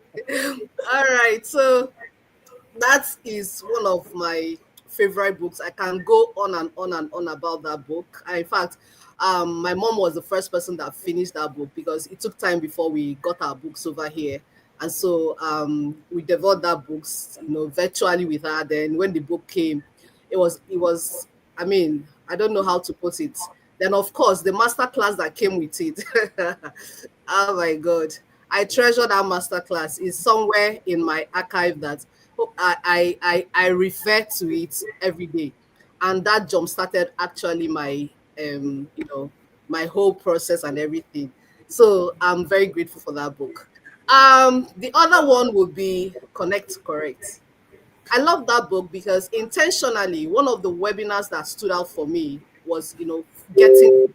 all right. So that is one of my favorite books. I can go on and on and on about that book. In fact, my mom was the first person that finished that book because it took time before we got our books over here. And so we devoured that books, virtually with her. Then when the book came, it was, I mean, I don't know how to put it. Then of course the master class that came with it. Oh my God. I treasure that master class. It's somewhere in my archive that I refer to it every day. And that jump started actually my whole process and everything. So I'm very grateful for that book. The other one would be Connect Correct. I love that book because intentionally one of the webinars that stood out for me was, getting,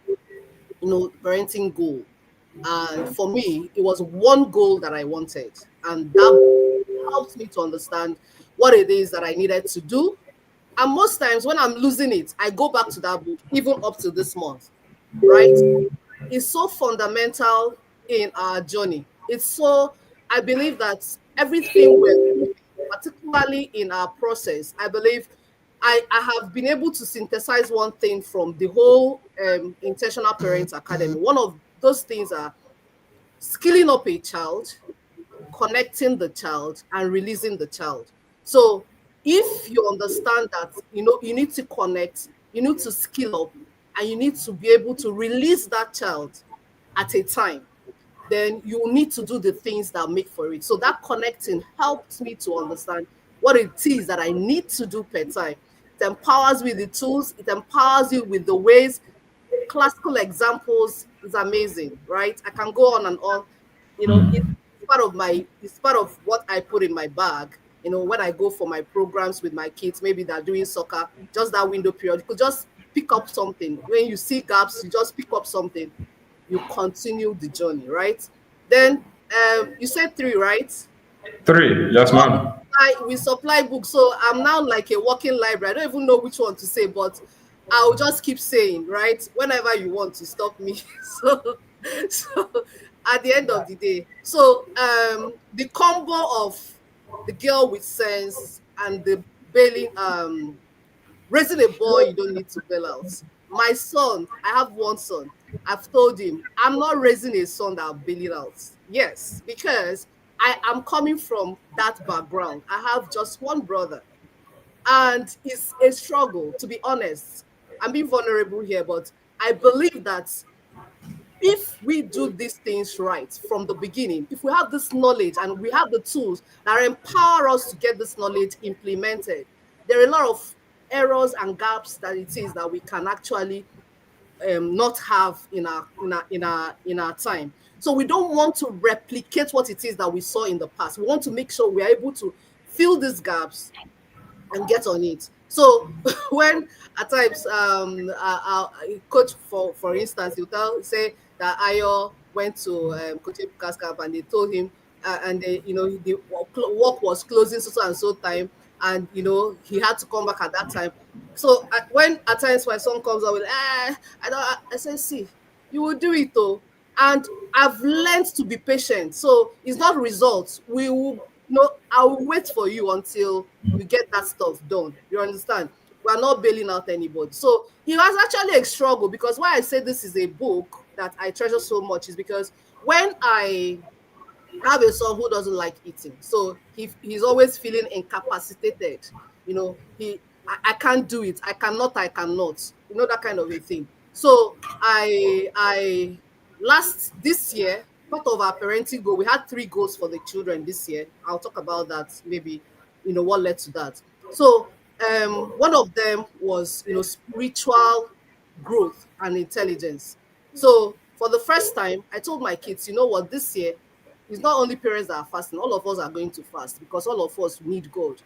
parenting goal. And for me, it was one goal that I wanted. And that helped me to understand what it is that I needed to do. And most times when I'm losing it, I go back to that book, even up to this month, right? It's so fundamental in our journey. I believe that everything we're doing, particularly in our process, I believe I have been able to synthesize one thing from the whole Intentional Parents Academy. One of those things are skilling up a child, connecting the child, and releasing the child. So if you understand that, you need to connect, you need to skill up, and you need to be able to release that child at a time, then you need to do the things that make for it. So that connecting helps me to understand what it is that I need to do per time. It empowers me with the tools, it empowers you with the ways. Classical examples is amazing, right? I can go on and on. It's part of what I put in my bag. When I go for my programs with my kids, maybe they're doing soccer, just that window period, you could just pick up something. When you see gaps, you just pick up something, you continue the journey, right? Then you said three, right? Three. Yes, Oh, ma'am. we supply books, so I'm now like a walking library. I don't even know which one to say, but I'll just keep saying, right? Whenever you want to stop me. So at the end of the day, so the combo of the girl with sense and the bailing, raising a boy, you don't need to bail out. My son, I have one son. I've told him I'm not raising a son that I'm bailing out. Yes, because I am coming from that background. I have just one brother, and it's a struggle, to be honest. I'm being vulnerable here, but I believe that if we do these things right from the beginning, if we have this knowledge and we have the tools that empower us to get this knowledge implemented, there are a lot of errors and gaps that it is that we can actually not have in our time. So we don't want to replicate what it is that we saw in the past. We want to make sure we are able to fill these gaps and get on it. So when at times a coach, for instance, say that Ayo went to Coach Ebuka's camp and they told him and the work was closing so and so time, and he had to come back at that time. So when at times my son comes up with I say, see, you will do it though, and I've learned to be patient. So it's not results. We will I will wait for you until you get that stuff done. You understand? We're not bailing out anybody. So it was actually a struggle, because why I say this is a book that I treasure so much is because when I have a son who doesn't like eating, so he's always feeling incapacitated. I can't do it. I cannot. That kind of a thing. So I last this year, part of our parenting goal, we had 3 goals for the children this year. I'll talk about that maybe. What led to that. So one of them was spiritual growth and intelligence. So for the first time, I told my kids, what, this year it's not only parents that are fasting, all of us are going to fast, because all of us need God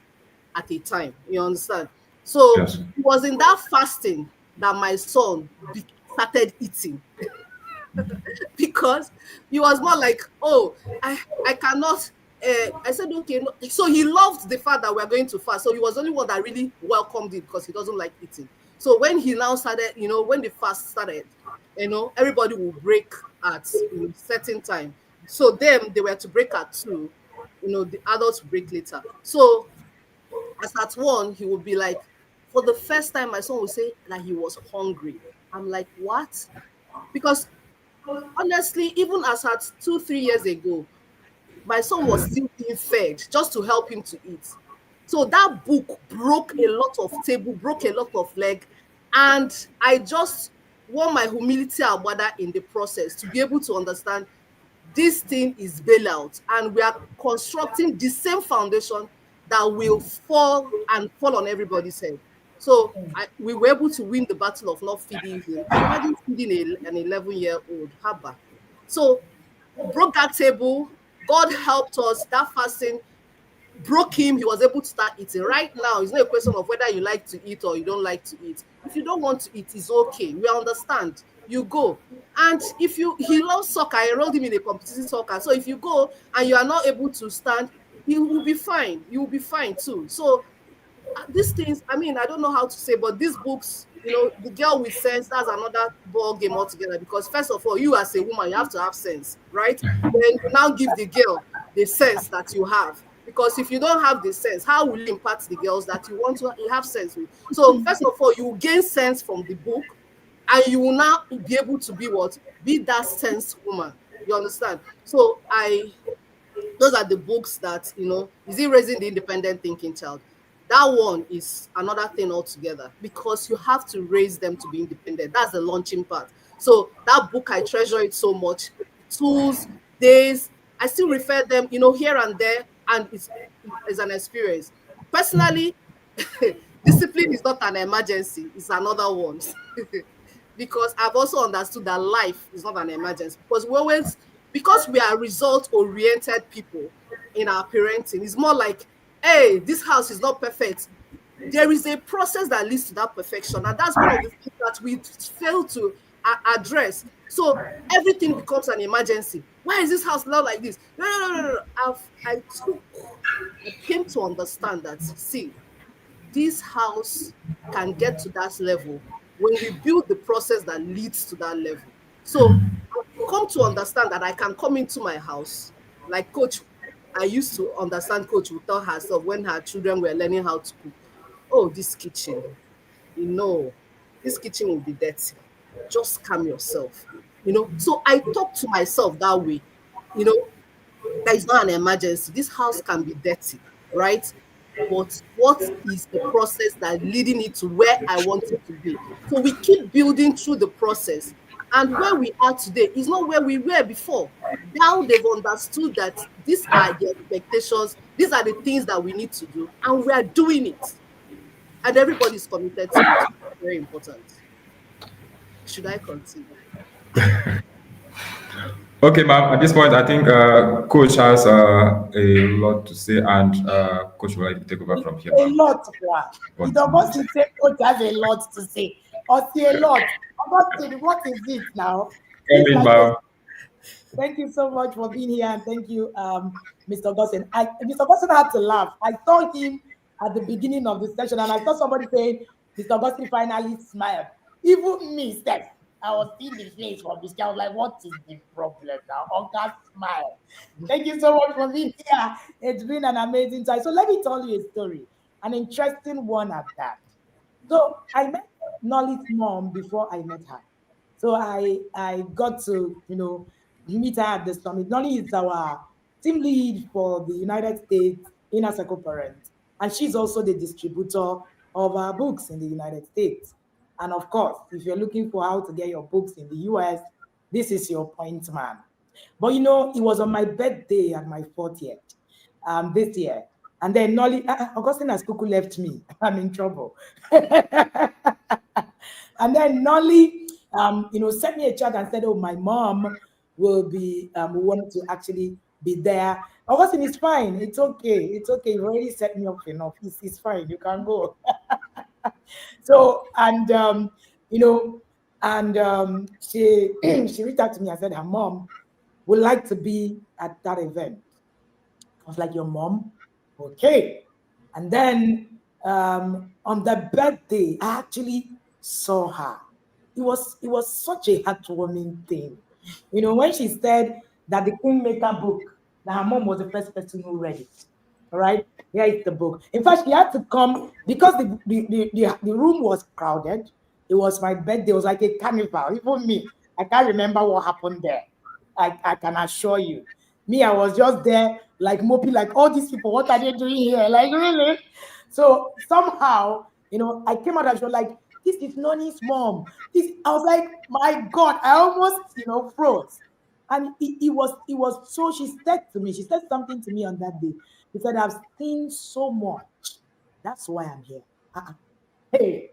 at a time. You understand? So Yes. it was in that fasting that my son started eating. Because he was more like, oh, I cannot. I said, okay. No. So he loved the fact that we're going to fast. So he was the only one that really welcomed it, because he doesn't like eating. So when he now started, when the fast started, everybody will break at certain time. So they were to break at 2, the adults break later. So as at 1, he would be like, for the first time, my son would say that he was hungry. I'm like, what? Because honestly, even as at 2, 3 years ago, my son was still being fed just to help him to eat. So that book broke a lot of table, broke a lot of leg, and I just want my humility abada in the process to be able to understand this thing is bailout, and we are constructing the same foundation that will fall on everybody's head. So we were able to win the battle of not feeding him. Imagine feeding an 11-year-old haba. So broke that table. God helped us. That fasting broke him. He was able to start eating. Right now, it's not a question of whether you like to eat or you don't like to eat. If you don't want to eat, it's okay. We understand. You go. And if he loves soccer, I enrolled him in a competition soccer. So if you go and you are not able to stand, he will be fine. You will be fine too. So these things, I mean, I don't know how to say, but these books, the girl with sense, that's another ball game altogether. Because first of all, you as a woman, you have to have sense, right? Then you now give the girl the sense that you have. Because if you don't have the sense, how will you impart the girls that you want to have sense with? So first of all, you will gain sense from the book, and you will now be able to be that sense woman. You understand? So those are the books that, is it raising the independent thinking child? That one is another thing altogether, because you have to raise them to be independent. That's the launching part. So that book, I treasure it so much. Tools, days, I still refer them, here and there, and it's an experience. Personally, discipline is not an emergency, it's another one. Because I've also understood that life is not an emergency, because we are result-oriented people in our parenting. It's more like, hey, this house is not perfect. There is a process that leads to that perfection, and that's one of the things that we fail to address. So everything becomes an emergency. Why is this house not like this? No. I came to understand that, see, this house can get to that level when we build the process that leads to that level. So I've come to understand that I can come into my house, like Coach. I used to understand Coach would tell herself when her children were learning how to cook, oh, this kitchen, this kitchen will be dirty. Just calm yourself. So I talk to myself that way. That is not an emergency. This house can be dirty, right? But what is the process that leading it to where I want it to be? So we keep building through the process. And where we are today is not where we were before. Now they've understood that these are the expectations, these are the things that we need to do, and we are doing it. And everybody's committed to it. Very important. Should I continue? Okay, ma'am. At this point, I think Coach has a lot to say, and Coach will like to take over from here, A ma'am. lot. You don't want to say Coach has a lot to say. Or say a lot. What is it now? Come in, ma'am. Thank you so much for being here, and thank you, Mr. Gosson. Mr. Gosson had to laugh. I saw him at the beginning of the session, and I saw somebody saying, Mr. Augustine finally smiled. Even me, Steph, I was seeing the face from this guy. I was like, what is the problem now? August smile. Thank you so much for being here. It's been an amazing time. So let me tell you a story, an interesting one at that. So I met Nolly's mom before I met her. So I got to meet her at the summit. Nolly is our team lead for the United States Inner Circle Parent, and she's also the distributor of our books in the United States. And of course, if you're looking for how to get your books in the US, this is your point man. But it was on my birthday at my 40th this year. And then Nolly, Augustine has cuckoo left me. I'm in trouble. And then Nolly, sent me a chat and said, "Oh, my mom will be wanting to actually be there." Augustine, it's fine. It's okay. It's okay. You already set me up enough. It's fine. You can go. So, and she she reached out to me and said her mom would like to be at that event. I was like, your mom? Okay. And then on the birthday, I actually saw her. It was such a heartwarming thing. When she said that the Kingmaker book, that her mom was the first person who read it. All right, here is the book. In fact, she had to come because the room was crowded. It was my birthday. It was like a carnival. Even me, I can't remember what happened there. I can assure you. Me, I was just there, like moping, like all these people. What are they doing here? Like really? So somehow, I came out and she was like, "This is Nonny's mom." I was like, "My God!" I almost, froze. And it was so. She said to me, she said something to me on that day. She said, "I've seen so much. That's why I'm here." Hey,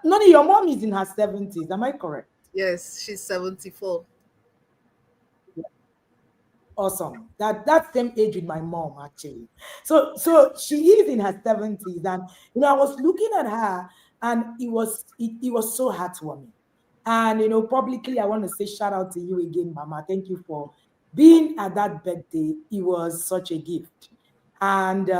Nonny, your mom is in her 70s. Am I correct? Yes, she's 74. Awesome. That same age with my mom, actually. So she is in her 70s. And I was looking at her and it was so heartwarming. And publicly I want to say shout out to you again, Mama. Thank you for being at that birthday. It was such a gift. And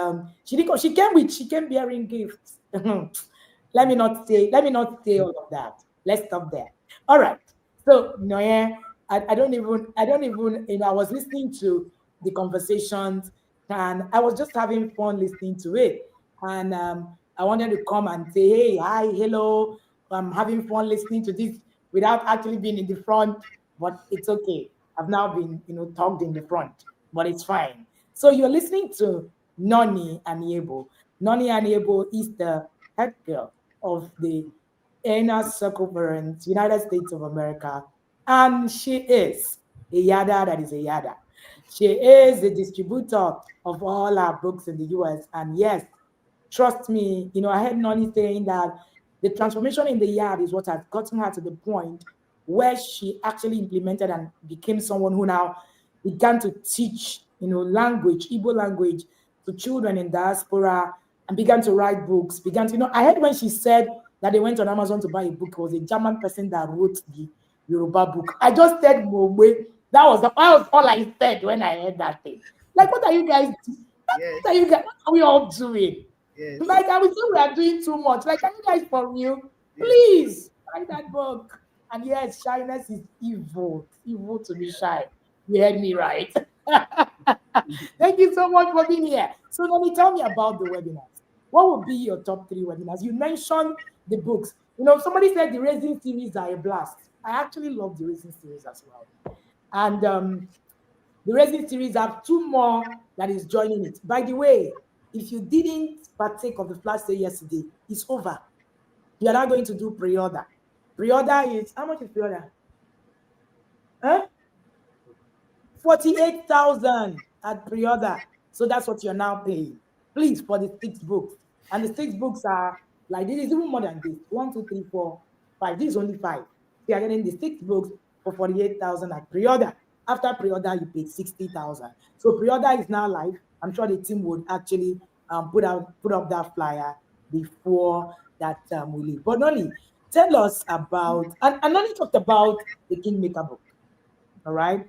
she came bearing gifts. Let me not say all of that. Let's stop there. All right. So Noye, I don't even, I was listening to the conversations and I was just having fun listening to it. And I wanted to come and say, hey, hi, hello. I'm having fun listening to this without actually being in the front, but it's okay. I've now been, tugged in the front, but it's fine. So you're listening to Nonny Aniebo. Nonny Aniebo is the head girl of the Inner Circle Parents, United States of America, and she is a yada that is a yada. She is the distributor of all our books in the US. And yes, trust me, I heard Nonny saying that the transformation in the yard is what has gotten her to the point where she actually implemented and became someone who now began to teach, language, Igbo language to children in diaspora and began to write books, I heard when she said that they went on Amazon to buy a book, it was a German person that wrote the Yoruba book. I just said, Mogbe. That was all I said when I heard that thing. Like, what are you guys doing? Yes, What are we all doing? yes, Like, I would say we are doing too much. Like, are you guys for real? yes. Please write that book. And yes, shyness is evil. It's evil to be shy. You heard me right. Thank you so much for being here. So, let me tell me about the webinars. What would be your top 3 webinars? You mentioned the books. Somebody said the Raising series are a blast. I actually love the Raising series as well. And the Raising series have 2 more that is joining it. By the way, if you didn't partake of the flash sale yesterday, it's over. You are now going to do pre-order. Pre-order is, how much is pre-order? Huh? 48,000 at pre-order. So that's what you're now paying. Please, for the 6 books. And the 6 books are like this, is even more than this. 1, 2, 3, 4, 5. This is only 5. You are getting the 6 books for 48,000 at pre-order. After pre-order, you paid 60,000. So pre-order is now live. I'm sure the team would actually put up that flyer before that we leave. But Nonny, tell us about, and Nonny talked about the Kingmaker book. All right.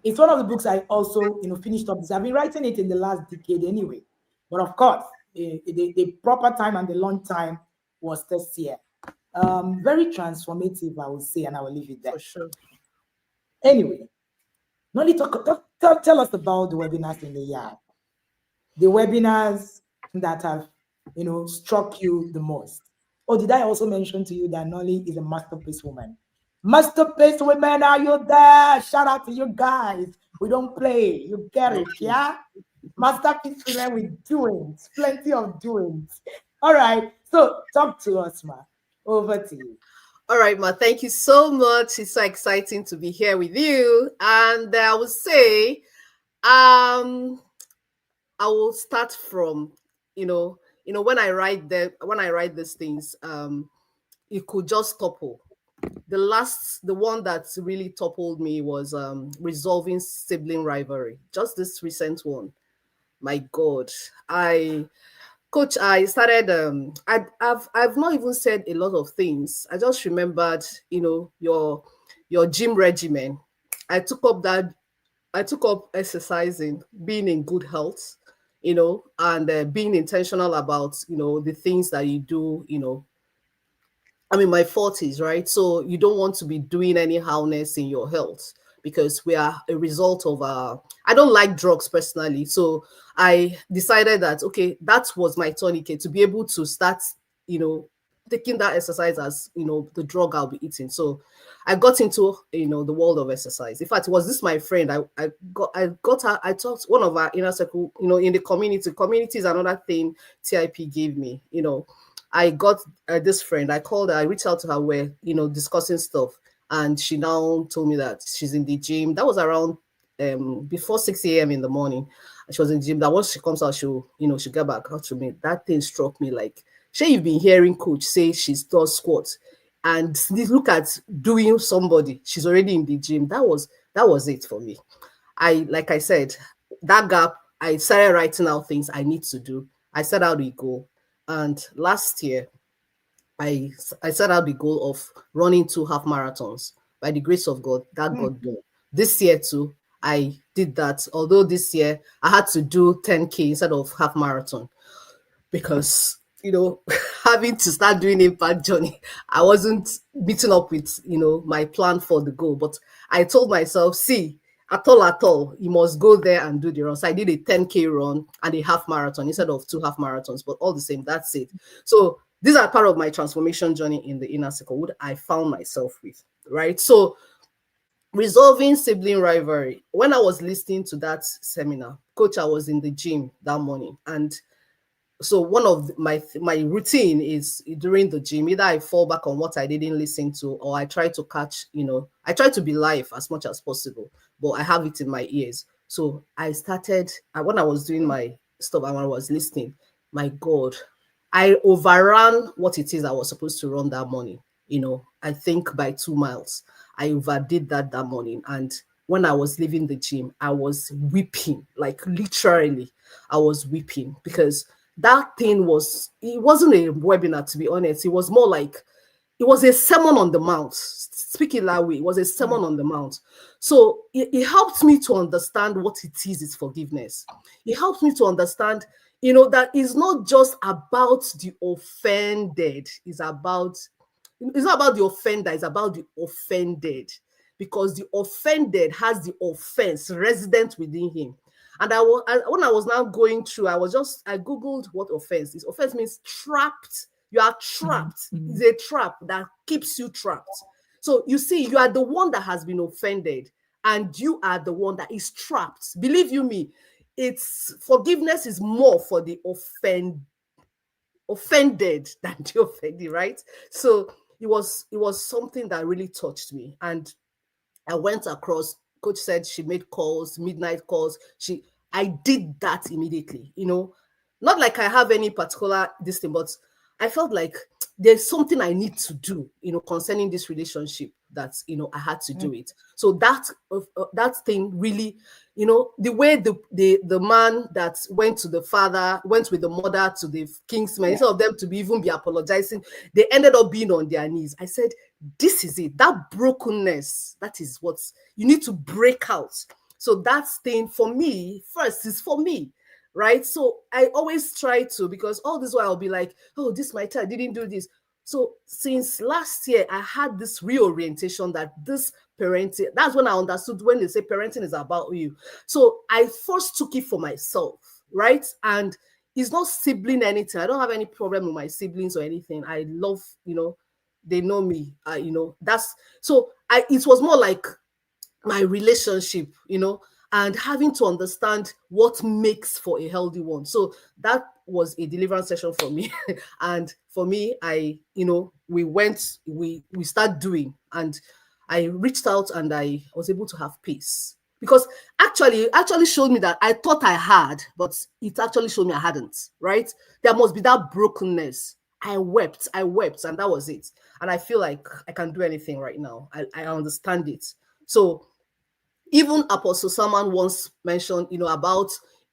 It's one of the books I also, finished up. I've been writing it in the last decade anyway. But of course, the proper time and the long time was this year. Very transformative, I would say, and I will leave it there. For sure. Anyway, Nonny, tell us about the webinars in the year. The webinars that have, struck you the most. Or did I also mention to you that Nonny is a masterpiece woman? Masterpiece women, are you there? Shout out to you guys. We don't play. You get it, yeah? Masterpiece women with doings, plenty of doings. All right. So talk to us, ma. Over to you. All right, Ma, thank you so much. It's so exciting to be here with you. And I would say, I will start from, when I write these things, it could just topple. The one that really toppled me was resolving sibling rivalry. Just this recent one. My God, Coach, I started. I've not even said a lot of things. I just remembered, your gym regimen. I took up exercising, being in good health, and being intentional about, the things that you do. I'm in my 40s, right? So you don't want to be doing any harness in your health because we are a result of I don't like drugs personally. So I decided that, okay, that was my tourniquet to be able to start, taking that exercise as, the drug I'll be eating. So I got into, the world of exercise. In fact, it was this my friend. I got her, I talked one of our inner circle, in the community. Community is another thing TIP gave me, I got this friend. I called her. I reached out to her. We're, discussing stuff, and she now told me that she's in the gym. That was around before 6 a.m. in the morning. She was in the gym. That once she comes out, she'll get back out to me. That thing struck me like, sure, you've been hearing Coach say she does squats, and look at doing somebody. She's already in the gym. That was it for me. Like I said, that gap. I started writing out things I need to do. I set out the goal. And last year, I set out the goal of running 2 half marathons. By the grace of God, that got done. This year too, I did that. Although this year I had to do 10K instead of half marathon because, having to start doing impact journey, I wasn't meeting up with, my plan for the goal. But I told myself, see, at all, you must go there and do the run. So I did a 10K run and a half marathon instead of 2 half marathons, but all the same, that's it. So these are part of my transformation journey in the inner circle, what I found myself with, right? So resolving sibling rivalry. When I was listening to that seminar, Coach, I was in the gym that morning, and so one of my routine is during the gym, either I fall back on what I didn't listen to, or I try to catch, I try to be live as much as possible, but I have it in my ears. So I started, when I was doing my stuff and when I was listening, my God, I overran what it is I was supposed to run that morning. I think by 2 miles. I overdid that morning. And when I was leaving the gym, I was weeping, like literally, I was weeping because that thing it wasn't a webinar, to be honest. It was more like, it was a sermon on the mount. Speaking that way, it was a sermon on the mount. So it helped me to understand what it is forgiveness. It helped me to understand, that it's not just about the offended. It's not about the offender, it's about the offended. Because the offended has the offense resident within him. And when I was now going through, I Googled what offense is. Offense means trapped. You are trapped. It's a trap that keeps you trapped. So you see, you are the one that has been offended, and you are the one that is trapped. Believe you me, forgiveness is more for the offended than the offended, right? So it was something that really touched me. And I went across. Coach said she made calls, midnight calls. I did that immediately, not like I have any particular this thing, but I felt like there's something I need to do, concerning this relationship that, I had to do it. So that thing really, the way the man that went with the mother to the kingsman, instead of them to even be apologizing, they ended up being on their knees. I said, this is it. That brokenness, that is what you need to break out. So that thing for me, first is for me, right? So I always try to, because all this while I'll be like, oh, this my child didn't do this. So since last year, I had this reorientation that this parenting, that's when I understood when they say parenting is about you. So I first took it for myself, right? And it's not sibling anything. I don't have any problem with my siblings or anything. I love, they know me. That's so it was more like my relationship, and having to understand what makes for a healthy one. So that was a deliverance session for me. And for me, we start doing, and I reached out and I was able to have peace. Because it actually showed me that I thought I had, but it actually showed me I hadn't, right? There must be that brokenness. I wept, and that was it. And I feel like I can do anything right now. I understand it. So even Apostle Salman once mentioned, about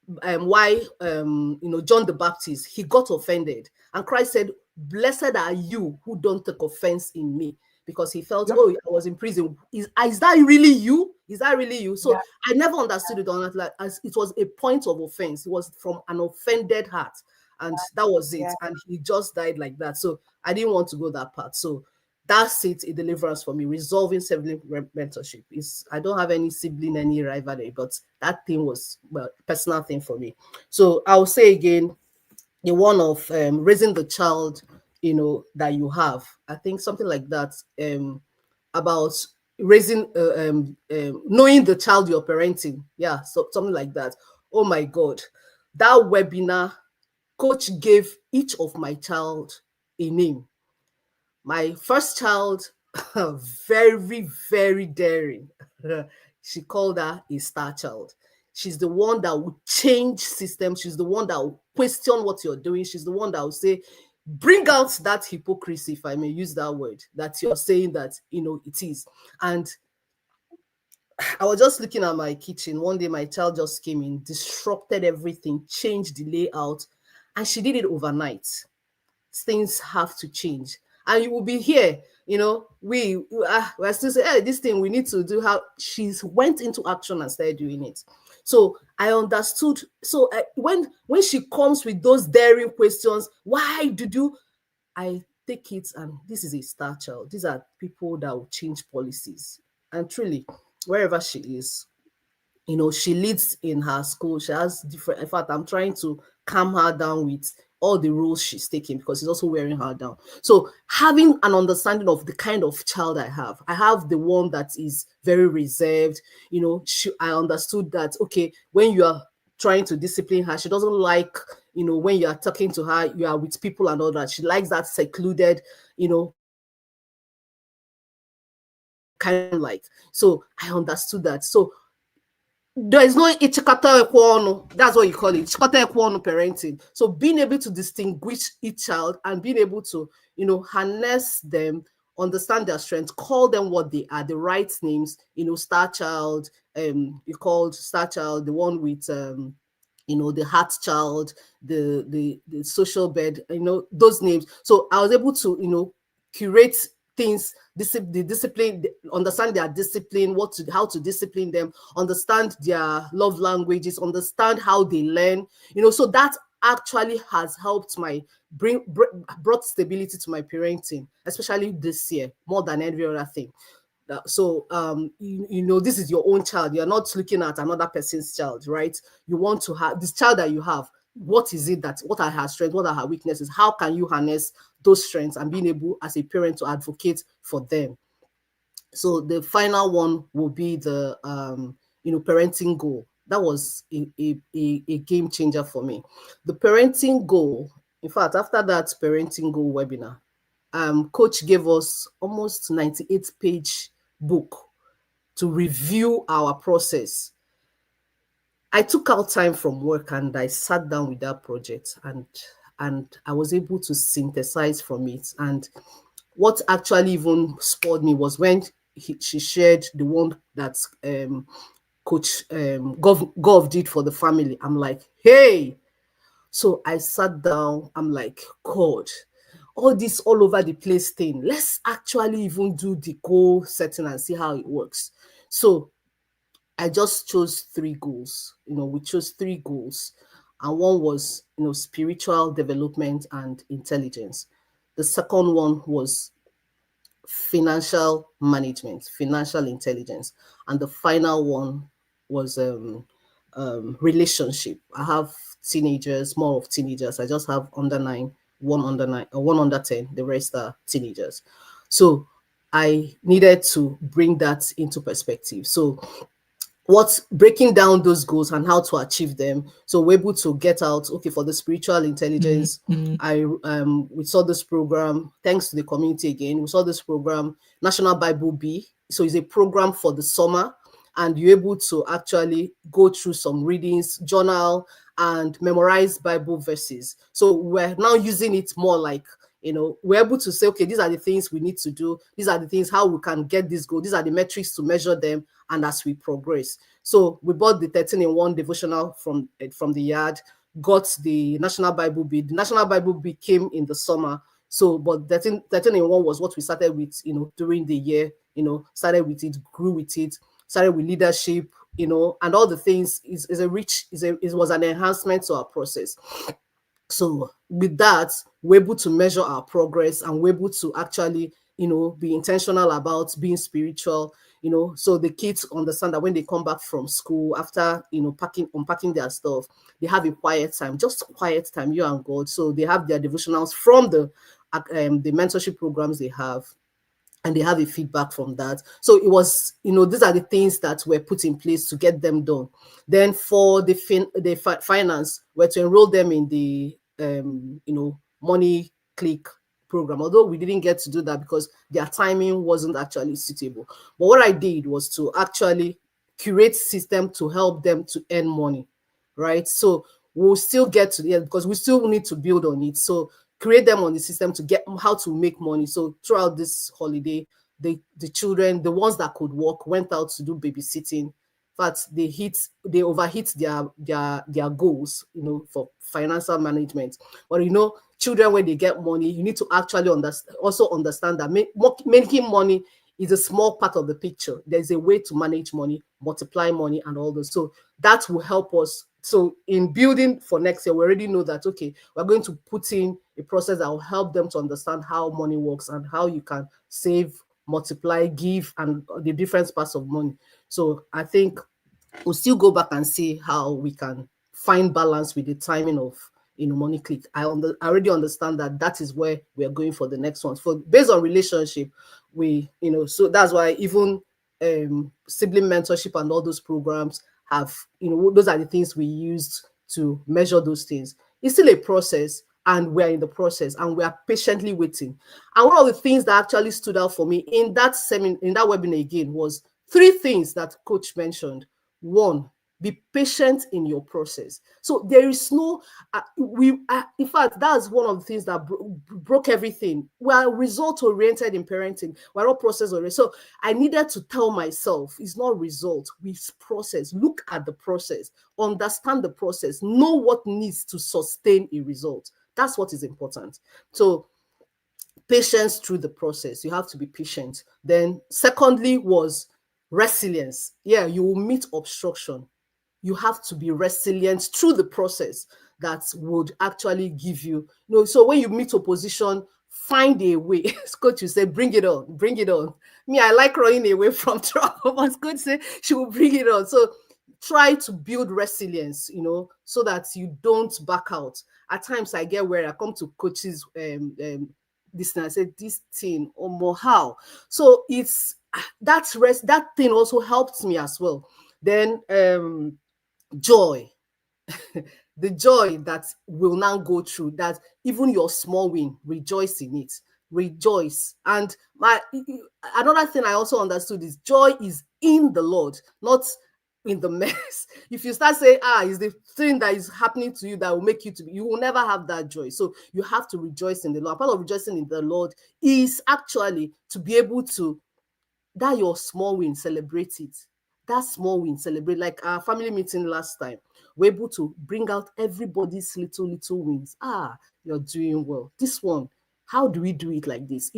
why John the Baptist, he got offended, and Christ said, "Blessed are you who don't take offense in me," because he felt, oh, I was in prison. Is that really you? Is that really you? So I never understood it on that, like, as it was a point of offense. It was from an offended heart, and that was it. And he just died like that. So I didn't want to go that part. So that's it, a deliverance for me. Resolving sibling mentorship is, I don't have any sibling, any rivalry, but that thing was, well, personal thing for me. So I'll say again, the one of raising the child, that you have. I think something like that, about raising, knowing the child you're parenting. Yeah, so something like that. Oh my God, that webinar, coach gave each of my child a name. My first child, very, very daring. She called her a star child. She's the one that will change systems. She's the one that will question what you're doing. She's the one that will say, bring out that hypocrisy, if I may use that word, that you're saying that, it is. And I was just looking at my kitchen. One day, my child just came in, disrupted everything, changed the layout, and she did it overnight. Things have to change, and you will be here, we're still saying, hey, this thing we need to do. How she's went into action and started doing it. So I understood. So when she comes with those daring questions, why did you, I take it, and this is a star child. These are people that will change policies. And truly, wherever she is, she leads in her school. She has different, in fact, I'm trying to calm her down with all the rules she's taking, because it's also wearing her down. So having an understanding of the kind of child I have the one that is very reserved. I understood that, okay, when you are trying to discipline her, she doesn't like, when you are talking to her, you are with people and all that. She likes that secluded, kind of like. So I understood that. So there is no ichikata ekwono. That's what you call it, ichikata ekwono parenting. So being able to distinguish each child and being able to, harness them, understand their strengths, call them what they are, the right names. Star child, you called star child the one with the heart child, the social bed, those names. So I was able to, curate things, the discipline, understand their discipline, how to discipline them, understand their love languages, understand how they learn, so that actually has helped brought stability to my parenting, especially this year, more than every other thing. So this is your own child. You're not looking at another person's child, right? You want to have this child that you have. What are her strengths? What are her weaknesses? How can you harness those strengths and being able as a parent to advocate for them? So the final one will be the parenting goal. That was a game changer for me. The parenting goal, in fact, after that parenting goal webinar, coach gave us almost 98-page book to review our process. I took out time from work and I sat down with that project, and I was able to synthesize from it. And what actually even spurred me was when she shared the one that Coach Gov did for the family. I'm like, hey. So I sat down. I'm like, God, all this all over the place thing, let's actually even do the goal setting and see how it works. So I just chose 3 goals. We chose 3 goals. and one was, spiritual development and intelligence. The second one was financial management, financial intelligence, and the final one was relationship. I have teenagers, more of teenagers. I just have under 9, one under 9, or one under 10. The rest are teenagers. So I needed to bring that into perspective. So what's breaking down those goals and how to achieve them. So we're able to get out, okay, for the spiritual intelligence, we saw this program, thanks to the community again, we saw this program, National Bible B. So it's a program for the summer, and you're able to actually go through some readings, journal, and memorize Bible verses. So we're now using it more like, we're able to say, okay, these are the things we need to do. These are the things how we can get this goal. These are the metrics to measure them, and as we progress. So we bought the 13-in-1 devotional from the yard, got the National Bible B. The National Bible B came in the summer. So, but 13-in-1 was what we started with, during the year, started with it, grew with it, started with leadership, and all the things it was an enhancement to our process. So with that, we're able to measure our progress, and we're able to actually, be intentional about being spiritual, so the kids understand that when they come back from school after, unpacking their stuff, they have a quiet time, just quiet time, you and God. So they have their devotionals from the mentorship programs they have, and they have a feedback from that. So it was, these are the things that were put in place to get them done. Then for the finance, were to enroll them in the, Money Click program, although we didn't get to do that because their timing wasn't actually suitable. But what I did was to actually curate system to help them to earn money, right? So we'll still get to the end because we still need to build on it. So create them on the system to get how to make money. So throughout this holiday, the children, the ones that could work, went out to do babysitting. In fact, they overhit their goals, for financial management. But children, when they get money, you need to actually understand that making money is a small part of the picture. There's a way to manage money, multiply money, and all those. So that will help us. So in building for next year, we already know that, okay, we're going to put in a process that will help them to understand how money works and how you can save, multiply, give, and the different parts of money. So I think we'll still go back and see how we can find balance with the timing of, Money Click. I already understand that is where we are going for the next one. For based on relationship, we, so that's why even sibling mentorship and all those programs have, those are the things we used to measure those things. It's still a process, and we're in the process, and we are patiently waiting. And one of the things that actually stood out for me in that webinar again was 3 things that coach mentioned. 1, be patient in your process. So there is no, in fact, that's one of the things that broke everything. We are result oriented in parenting. We're not process oriented. So I needed to tell myself, it's not result, it's process. Look at the process, understand the process, know what needs to sustain a result. That's what is important. So patience through the process. You have to be patient. Then secondly was resilience. Yeah, you will meet obstruction. You have to be resilient through the process that would actually give you, so when you meet opposition, find a way. Coach will say, bring it on, bring it on. Me, I like running away from trouble, but Coach say she will bring it on. So try to build resilience, so that you don't back out. At times I get where I come to coaches, this thing, I said, this thing, or more how. So it's that thing also helped me as well. Then joy. The joy that will now go through that, even your small win, rejoice in it, rejoice. And another thing I also understood is joy is in the Lord, not in the mess. If you start saying, it's the thing that is happening to you that will make you will never have that joy. So you have to rejoice in the Lord. Part of rejoicing in the Lord is actually to be able to, that your small win, celebrate it. That small win, celebrate. Like our family meeting last time, we're able to bring out everybody's little wins. You're doing well. This one, how do we do it like this?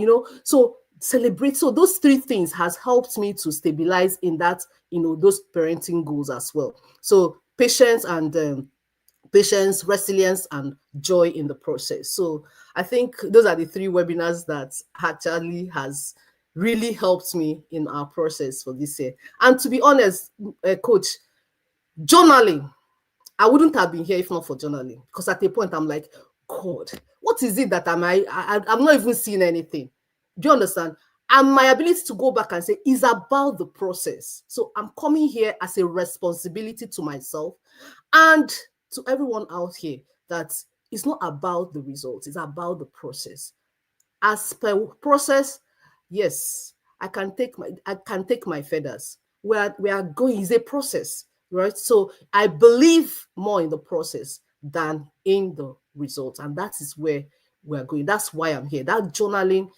So celebrate. So those 3 things has helped me to stabilize in that, those parenting goals as well. So patience and patience, resilience, and joy in the process. So I think those are the 3 webinars that actually has really helped me in our process for this year. And to be honest, coach, journaling, I wouldn't have been here if not for journaling, because at a point I'm like, God, what is it that I'm not even seeing anything. Do you understand? And my ability to go back and say is about the process. So I'm coming here as a responsibility to myself and to everyone out here that it's not about the results, it's about the process. As per process, yes, I can take my feathers. We are going is a process, right? So I believe more in the process than in the results, and that is where we are going. That's why I'm here. That journaling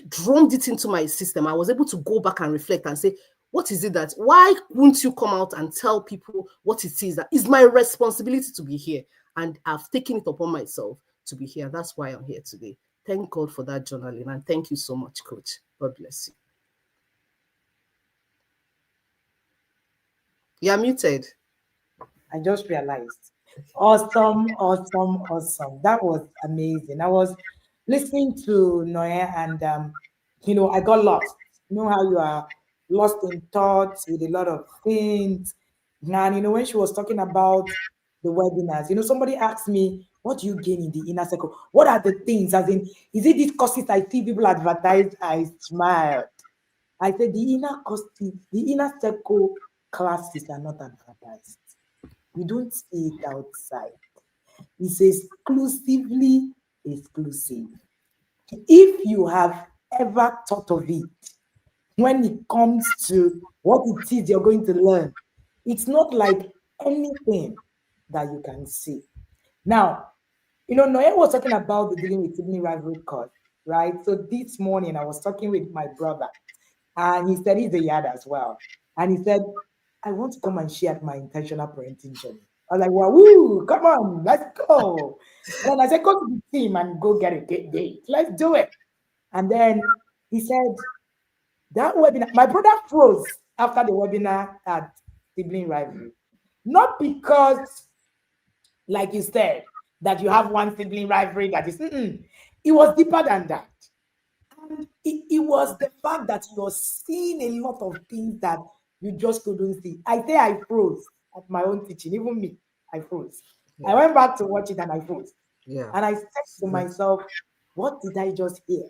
drummed it into my system. I was able to go back and reflect and say, what is it that, why won't you come out and tell people what it is that is my responsibility to be here? And I've taken it upon myself to be here. That's why I'm here today. Thank God for that journaling. And thank you so much, Coach. God bless you. You're muted. I just realized. Awesome, awesome, awesome. That was amazing. I was listening to Noe and I got lost. You know how you are lost in thoughts with a lot of things. And when she was talking about the webinars, somebody asked me, what do you gain in the inner circle? What are the things? As in, is it these courses I see people advertise? I smiled. I said the inner circle classes are not advertised. We don't see it outside. It's exclusively exclusive. If you have ever thought of it, when it comes to what it is you're going to learn, it's not like anything that you can see. Now, Noel was talking about the dealing with sibling rivalry course, right? So this morning I was talking with my brother, and he said he's a yard as well. And he said, I want to come and share my intentional parenting journey. I was like, well, woo, come on, let's go. And then I said, go to the team and go get a date. Let's do it. And then he said, that webinar, my brother froze after the webinar at sibling rivalry. Not because, like you said, that you have one sibling rivalry that is, it was deeper than that. And it was the fact that you're seeing a lot of things that you just couldn't see. I say I froze at my own teaching, even me, I froze. Yeah. I went back to watch it and I froze. Yeah. And I said to myself, what did I just hear?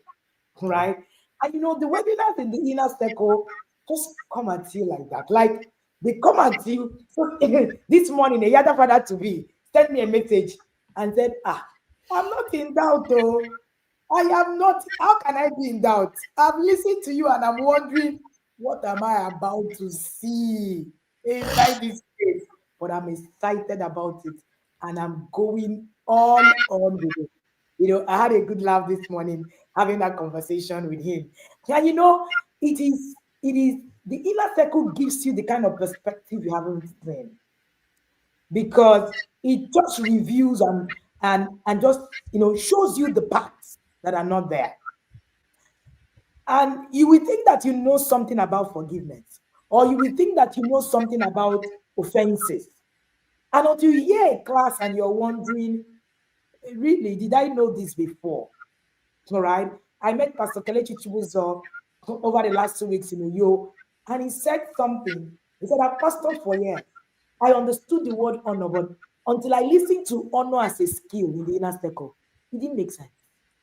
Right? And the webinars in the inner circle just come at you like that. Like they come at you. So this morning, a Yada father to be sent me a message and said, I'm not in doubt though. I am not. How can I be in doubt? I've listened to you and I'm wondering, what am I about to see inside this place? But I'm excited about it and I'm going all on with it. I had a good laugh this morning having that conversation with him. And it is the inner circle gives you the kind of perspective you haven't seen. Because it just reviews and just shows you the parts that are not there. And you will think that you know something about forgiveness, or you will think that you know something about offenses. And until you hear a class and you're wondering, really, did I know this before? All right. I met Pastor Kelechi Chibuzo over the last 2 weeks in Uyo, and he said something. He said, I've pastored for years. I understood the word honor, but until I listened to honor as a skill in the inner circle, it didn't make sense.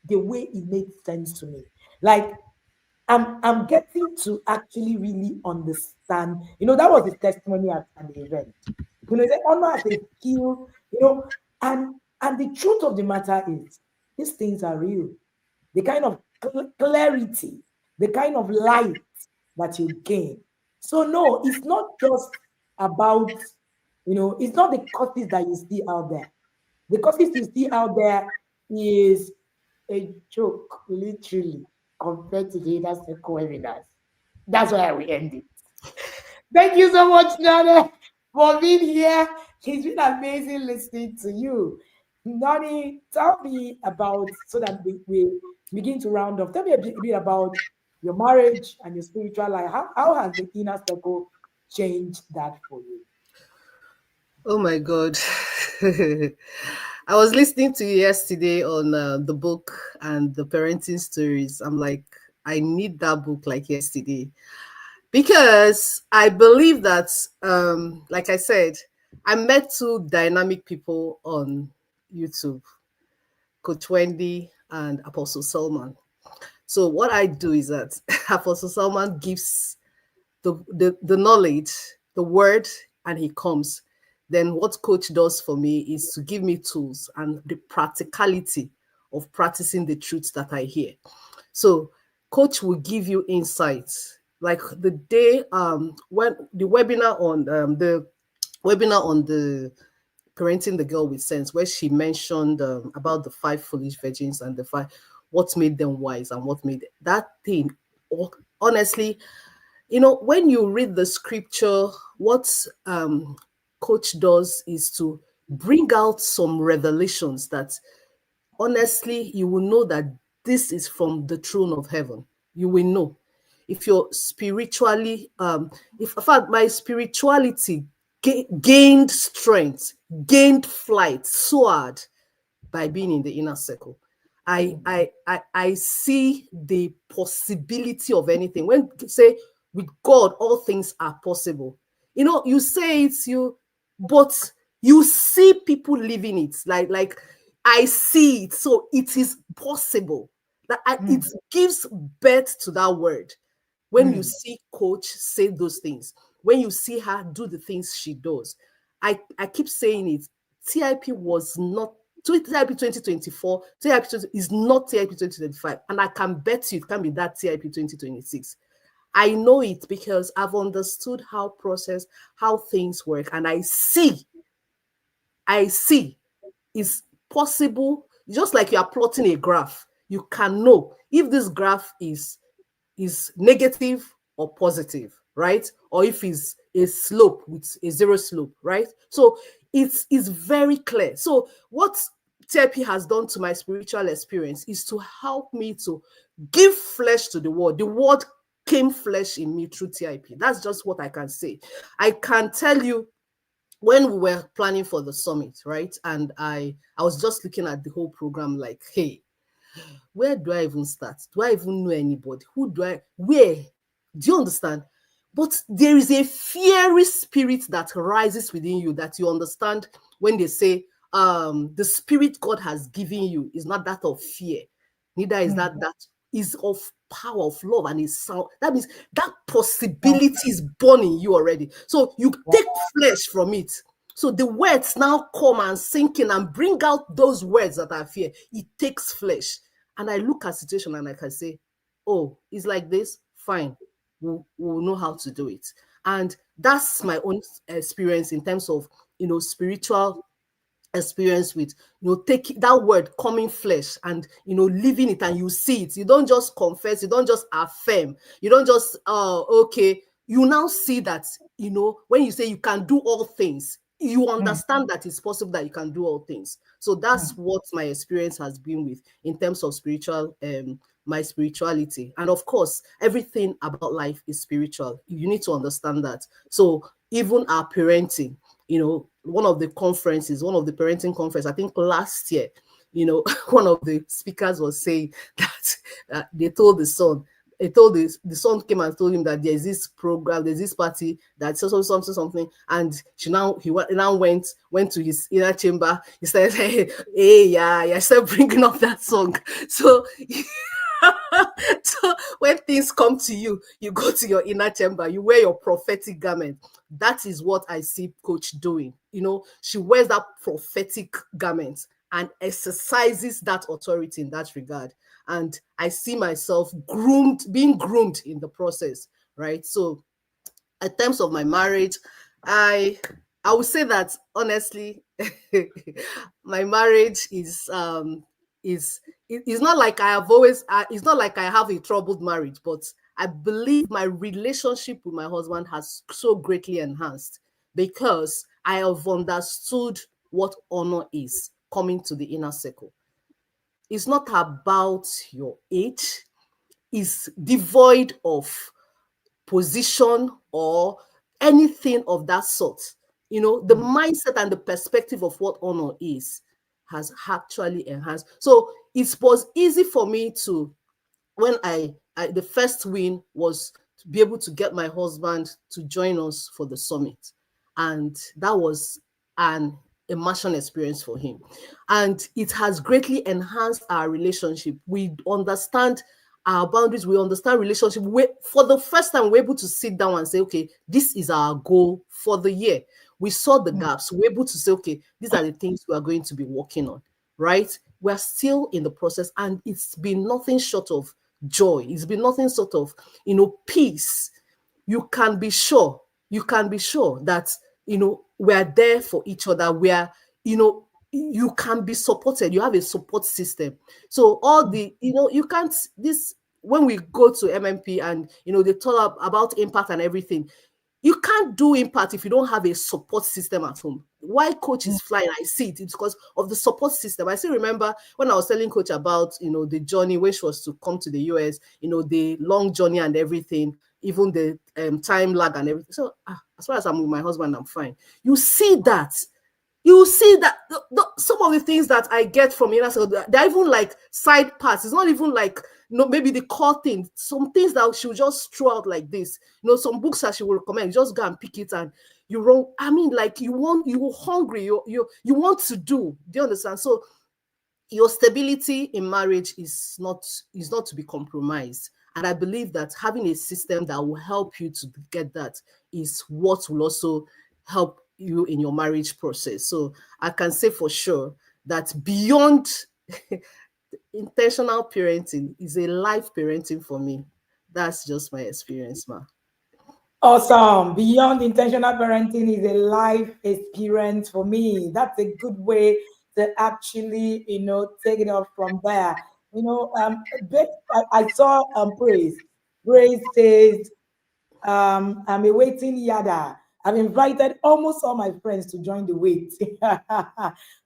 The way it made sense to me. Like, I'm getting to actually really understand. That was his testimony at the event. He said honor as a skill, and the truth of the matter is, these things are real. The kind of clarity, the kind of light that you gain. So no, it's not just about, it's not the courses that you see out there. The courses you see out there is a joke, literally, compared to the inner circle webinars. That's why we end it. Thank you so much, Nonny, for being here. It's been amazing listening to you. Nonny, tell me about, so that we begin to round off. Tell me a bit about your marriage and your spiritual life. How has the inner circle changed that for you? Oh my God. I was listening to you yesterday on the book and the parenting stories. I'm like, I need that book like yesterday because I believe that, like I said, I met two dynamic people on YouTube, Coach Wendy and Apostle Solomon. So what I do is that Apostle Solomon gives the knowledge, the word, and he comes. Then what coach does for me is to give me tools and the practicality of practicing the truths that I hear. So coach will give you insights. Like the day when the webinar on the parenting the girl with sense, where she mentioned about the five foolish virgins and the five what made them wise and what made that thing. Honestly, when you read the scripture, what coach does is to bring out some revelations that honestly you will know that this is from the throne of heaven. You will know if you're spiritually if in fact my spirituality gained strength, gained flight, soared by being in the inner circle. I see the possibility of anything. When you say with God all things are possible, you say it's you, but you see people living it. Like I see it, so it is possible. It gives birth to that word. When you see coach say those things, when you see her do the things she does, I keep saying it. TIP was not TIP 2024, TIP 20 is not TIP 2025. And I can bet you it can be that TIP 2026. I know it because I've understood how things work. And I see it's possible. Just like you are plotting a graph, you can know if this graph is negative or positive, right? Or if it's a slope with a zero slope, right? So it's very clear. So what therapy has done to my spiritual experience is to help me to give flesh to the word. The word came flesh in me through TIP. That's just what I can say. I can tell you when we were planning for the summit, right? And I was just looking at the whole program like, hey, where do I even start? Do I even know anybody? Where? Do you understand? But there is a fiery spirit that rises within you that you understand when they say, the spirit God has given you is not that of fear, neither is that is of power, of love, and is sound. That means that possibility is born in you already. So you take flesh from it. So the words now come and sink in and bring out those words that are fear. It takes flesh. And I look at situation and I can say, oh, it's like this, fine. We'll know how to do it. And that's my own experience in terms of, spiritual experience with, take that word coming flesh and, living it, and you see it. You don't just confess, you don't just affirm, you don't just, okay. You now see that, when you say you can do all things, you understand that it's possible that you can do all things. So that's what my experience has been with in terms of my spirituality. And of course, everything about life is spiritual. You need to understand that. So even our parenting, one of the parenting conference, I think last year, one of the speakers was saying that they told the son, the son came and told him that there's this program, there's this party that's something, and he now went to his inner chamber. He started saying, hey, yeah, started bringing up that song. So so when things come to you, you go to your inner chamber, you wear your prophetic garment. That is what I see coach doing. She wears that prophetic garment and exercises that authority in that regard. And I see myself being groomed in the process, right? So in terms of my marriage, I would say that honestly, my marriage is it's not like I have always it's not like I have a troubled marriage, but I believe my relationship with my husband has so greatly enhanced because I have understood what honor is coming to the inner circle. It's not about your age, it's devoid of position or anything of that sort. the mindset and the perspective of what honor is has actually enhanced. So it was easy for me to, when I the first win was to be able to get my husband to join us for the summit, and that was an immersion experience for him, and it has greatly enhanced our relationship. We understand our boundaries, we understand relationship. For the first time, we're able to sit down and say, okay, this is our goal for the year. We saw the gaps. We're able to say, okay, these are the things we are going to be working on, right? We're still in the process, and it's been nothing short of joy. It's been nothing sort of, peace. You can be sure that, we're there for each other. You can be supported. You have a support system. So all the, you can't, this, when we go to MMP and, they talk about impact and everything, you can't do impact if you don't have a support system at home. Why coach is flying, I see it. It's because of the support system. I still remember when I was telling coach about, the journey when she was to come to the US, the long journey and everything, even the time lag and everything. So as far as I'm with my husband, I'm fine. You see that some of the things that I get from so they're even like side parts. It's not even like, maybe the core thing. Some things that she will just throw out like this. Some books that she will recommend, just go and pick it and you wrong. I mean, like you hungry, you want to do. Do you understand? So your stability in marriage is not to be compromised. And I believe that having a system that will help you to get that is what will also help you in your marriage process. So I can say for sure that beyond intentional parenting is a life parenting for me. That's just my experience, ma. Awesome. Beyond intentional parenting is a life experience for me. That's a good way to actually, take it off from there. I saw Praise. Praise says, I'm awaiting Yada. I've invited almost all my friends to join the wait.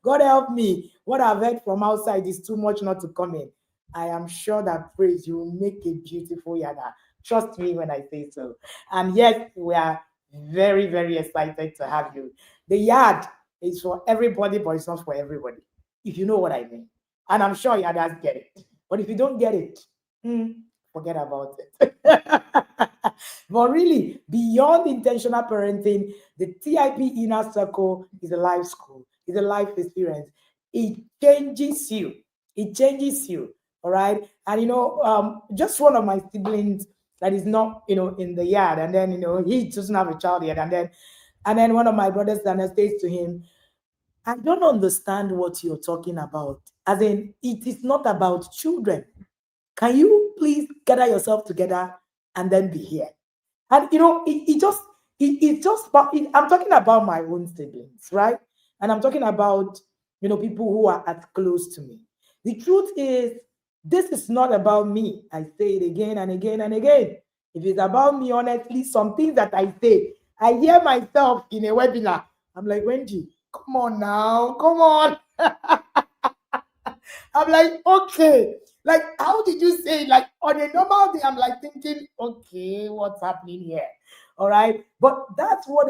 God help me. What I've heard from outside is too much not to come in. I am sure that Praise, you will make a beautiful Yada. Trust me when I say so. And yes, we are very, very excited to have you. The yard is for everybody, but it's not for everybody, if you know what I mean. And I'm sure Yadas get it. But if you don't get it, forget about it. But really, beyond intentional parenting, the TIP Inner Circle is a life school, it's a life experience. It changes you. It changes you. All right. And just one of my siblings that is not, in the yard, and then he doesn't have a child yet, and then one of my brothers and I says to him, I don't understand what you're talking about. As in, it is not about children. Can you please gather yourself together and then be here? And I'm talking about my own siblings, right? And I'm talking about people who are as close to me. The truth is, this is not about me. I say it again and again and again. If it's about me, honestly, some things that I say, I hear myself in a webinar. I'm like, Wendy, come on now, come on. I'm like, okay. Like, how did you say? Like, on a normal day, I'm like thinking, okay, what's happening here? All right. But that's what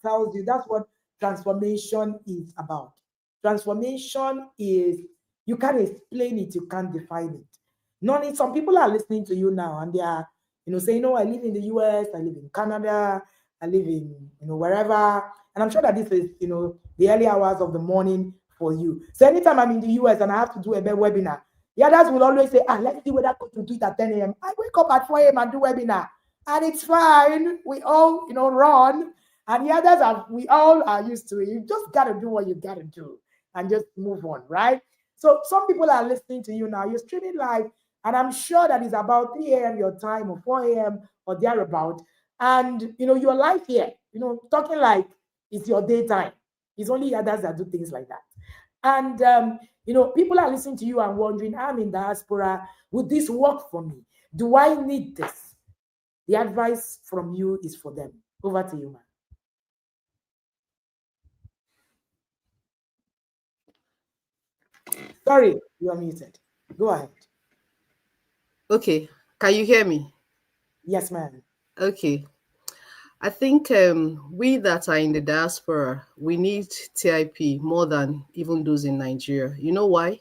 tells you, that's what transformation is about. Transformation is, you can't explain it, you can't define it. Nonny, some people are listening to you now and they are, saying, I live in the US, I live in Canada, I live in, wherever. And I'm sure that this is, the early hours of the morning for you. So anytime I'm in the US and I have to do a webinar, the others will always say, let's see whether coach will do it at 10 a.m. I wake up at 4 a.m. and do webinar. And it's fine. We all, run. And the others we all are used to it. You just got to do what you got to do and just move on, right? So some people are listening to you now. You're streaming live. And I'm sure that it's about 3 a.m. your time or 4 a.m. or thereabout. And, your life here, talking like it's your daytime. It's only others that do things like that. And, people are listening to you and wondering, I'm in diaspora. Would this work for me? Do I need this? The advice from you is for them. Over to you, man. Sorry, you are muted. Go ahead. Okay. Can you hear me? Yes, ma'am. Okay. I think we that are in the diaspora, we need TIP more than even those in Nigeria. You know why?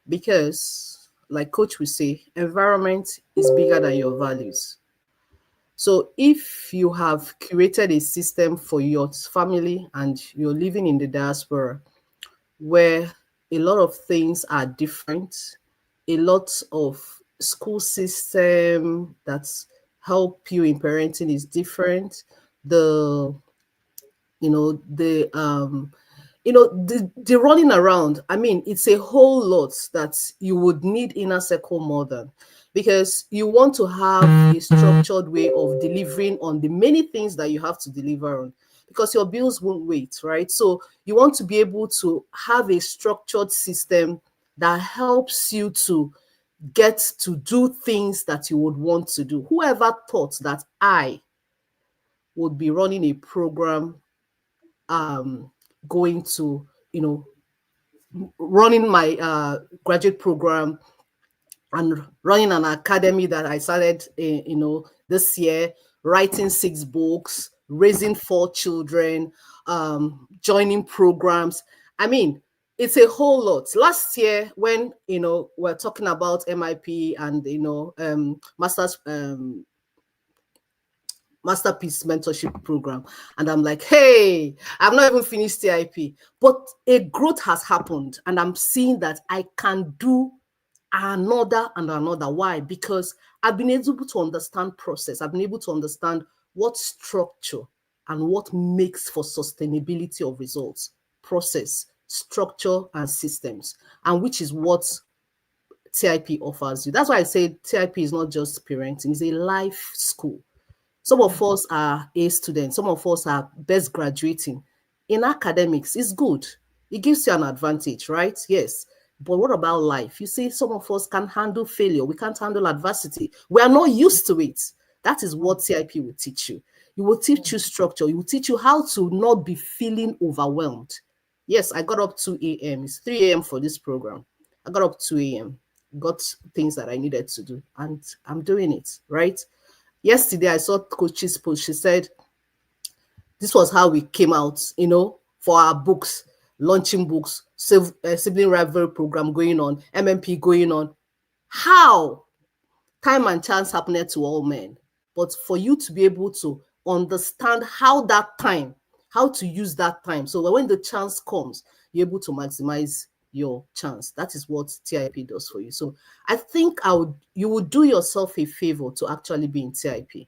Because, like Coach will say, environment is bigger than your values. So if you have created a system for your family and you're living in the diaspora where a lot of things are different, a lot of school system that's help you in parenting is different. The you know the running around, I mean, it's a whole lot that you would need inner circle more than, because you want to have a structured way of delivering on the many things that you have to deliver on, because your bills won't wait, right? So you want to be able to have a structured system that helps you to get to do things that you would want to do. Whoever thought that I would be running a program, um going to, running my graduate program and running an academy that I started, this year, writing 6 books, raising 4 children, joining programs. I mean, it's a whole lot. Last year, when we're talking about MIP and masterpiece mentorship program, and I'm like, hey, I've not even finished TIP, but a growth has happened, and I'm seeing that I can do another and another. Why? Because I've been able to understand process. I've been able to understand what structure and what makes for sustainability of results: process, structure, and systems, and which is what TIP offers you. That's why I say TIP is not just parenting, it's a life school. Some of us are A students, some of us are best graduating. In academics, it's good. It gives you an advantage, right? Yes. But what about life? You see, some of us can handle failure. We can't handle adversity. We are not used to it. That is what CIP will teach you. It will teach you structure. It will teach you how to not be feeling overwhelmed. Yes, I got up 2 a.m. It's 3 a.m. for this program. I got up 2 a.m., got things that I needed to do, and I'm doing it, right? Yesterday, I saw Coach's post. She said, this was how we came out, for our books, launching books, sibling rivalry program going on, MMP going on. How? Time and chance happened to all men. But for you to be able to understand how to use that time, so when the chance comes, you're able to maximize your chance. That is what TIP does for you. So I think you would do yourself a favor to actually be in TIP,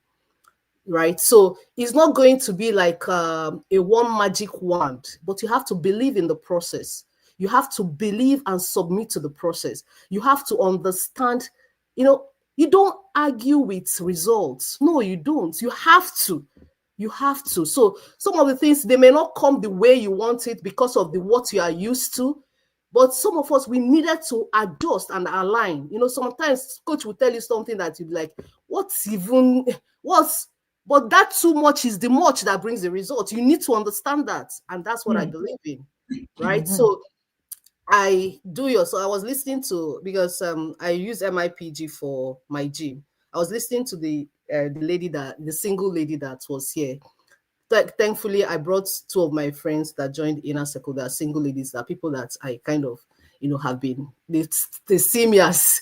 right? So it's not going to be like a one magic wand, but you have to believe in the process. You have to believe and submit to the process. You have to understand, you don't argue with results. No, you don't. You have to. You have to. So some of the things, they may not come the way you want it because of what you are used to. But some of us, we needed to adjust and align. Sometimes coach will tell you something that you'd be like, but that too much is the much that brings the result. You need to understand that. And that's what I believe in, right? So I was listening to, because I use MIPG for my gym. I was listening to the single lady that was here. Thankfully, I brought 2 of my friends that joined Inner Circle. That are single ladies, that are people that I kind of, have been, they see me as,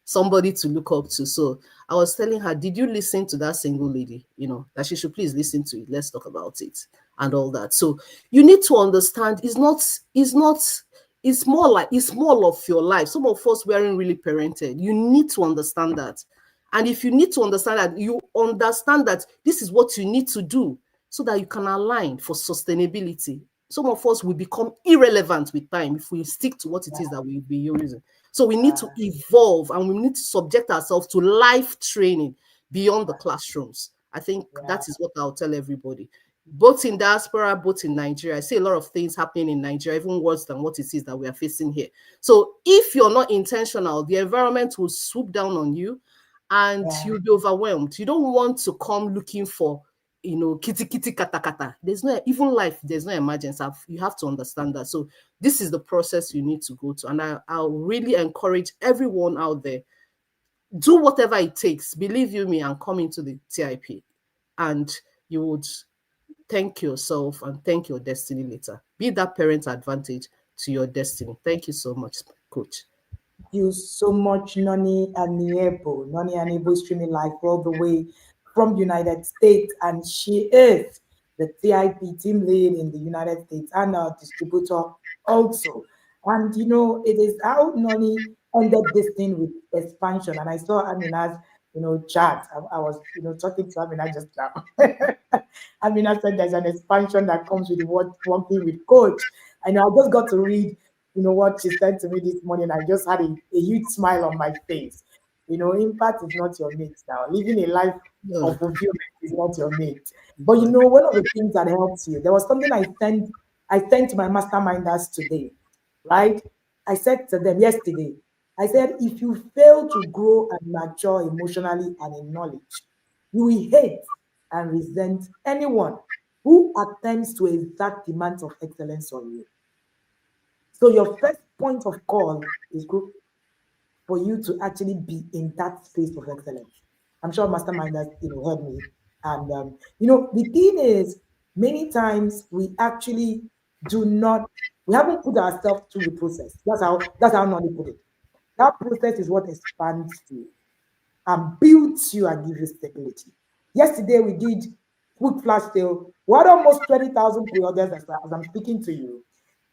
somebody to look up to. So I was telling her, did you listen to that single lady? That she should please listen to it. Let's talk about it and all that. So you need to understand, it's more of your life. Some of us weren't really parented. You need to understand that. And if you need to understand that, you understand that this is what you need to do so that you can align for sustainability. Some of us will become irrelevant with time if we stick to what it is that we'll be using. So we need to evolve, and we need to subject ourselves to life training beyond the classrooms. I think that is what I'll tell everybody. Both in diaspora, both in Nigeria. I see a lot of things happening in Nigeria, even worse than what it is that we are facing here. So if you're not intentional, the environment will swoop down on you and you'll be overwhelmed. You don't want to come looking for, kitty kata kata. There's no, even life, there's no emergency. You have to understand that. So this is the process you need to go to. And I'll really encourage everyone out there, do whatever it takes, believe you me, and come into the TIP. and you would thank yourself and thank your destiny later. Be that parent advantage to your destiny. Thank you so much, Coach. Thank you so much, Nonny Aniebo. Nonny Aniebo is streaming live all the way from United States, and she is the TIP team lead in the United States and a distributor also. And you know, it is how Nonny ended this thing with expansion. And I saw Amina's, chat. I was, talking to Amina just now. Amina said there's an expansion that comes with working with coach. I know I just got to read what she said to me this morning. I just had a huge smile on my face. Impact is not your mate now. Living a life Yeah. of fulfillment is not your mate. But one of the things that helps you, there was something I sent to my masterminders today, right? I said to them yesterday, I said, if you fail to grow and mature emotionally and in knowledge, you will hate and resent anyone who attempts to exact demands of excellence on you. So your first point of call is good for you to actually be in that space of excellence. I'm sure masterminders, heard me. And the thing is, many times we actually we haven't put ourselves through the process. That's how Nonny put it. That process is what expands you and builds you and gives you stability. Yesterday we did quick flash sale. We had almost 20,000 pre-orders as I'm speaking to you.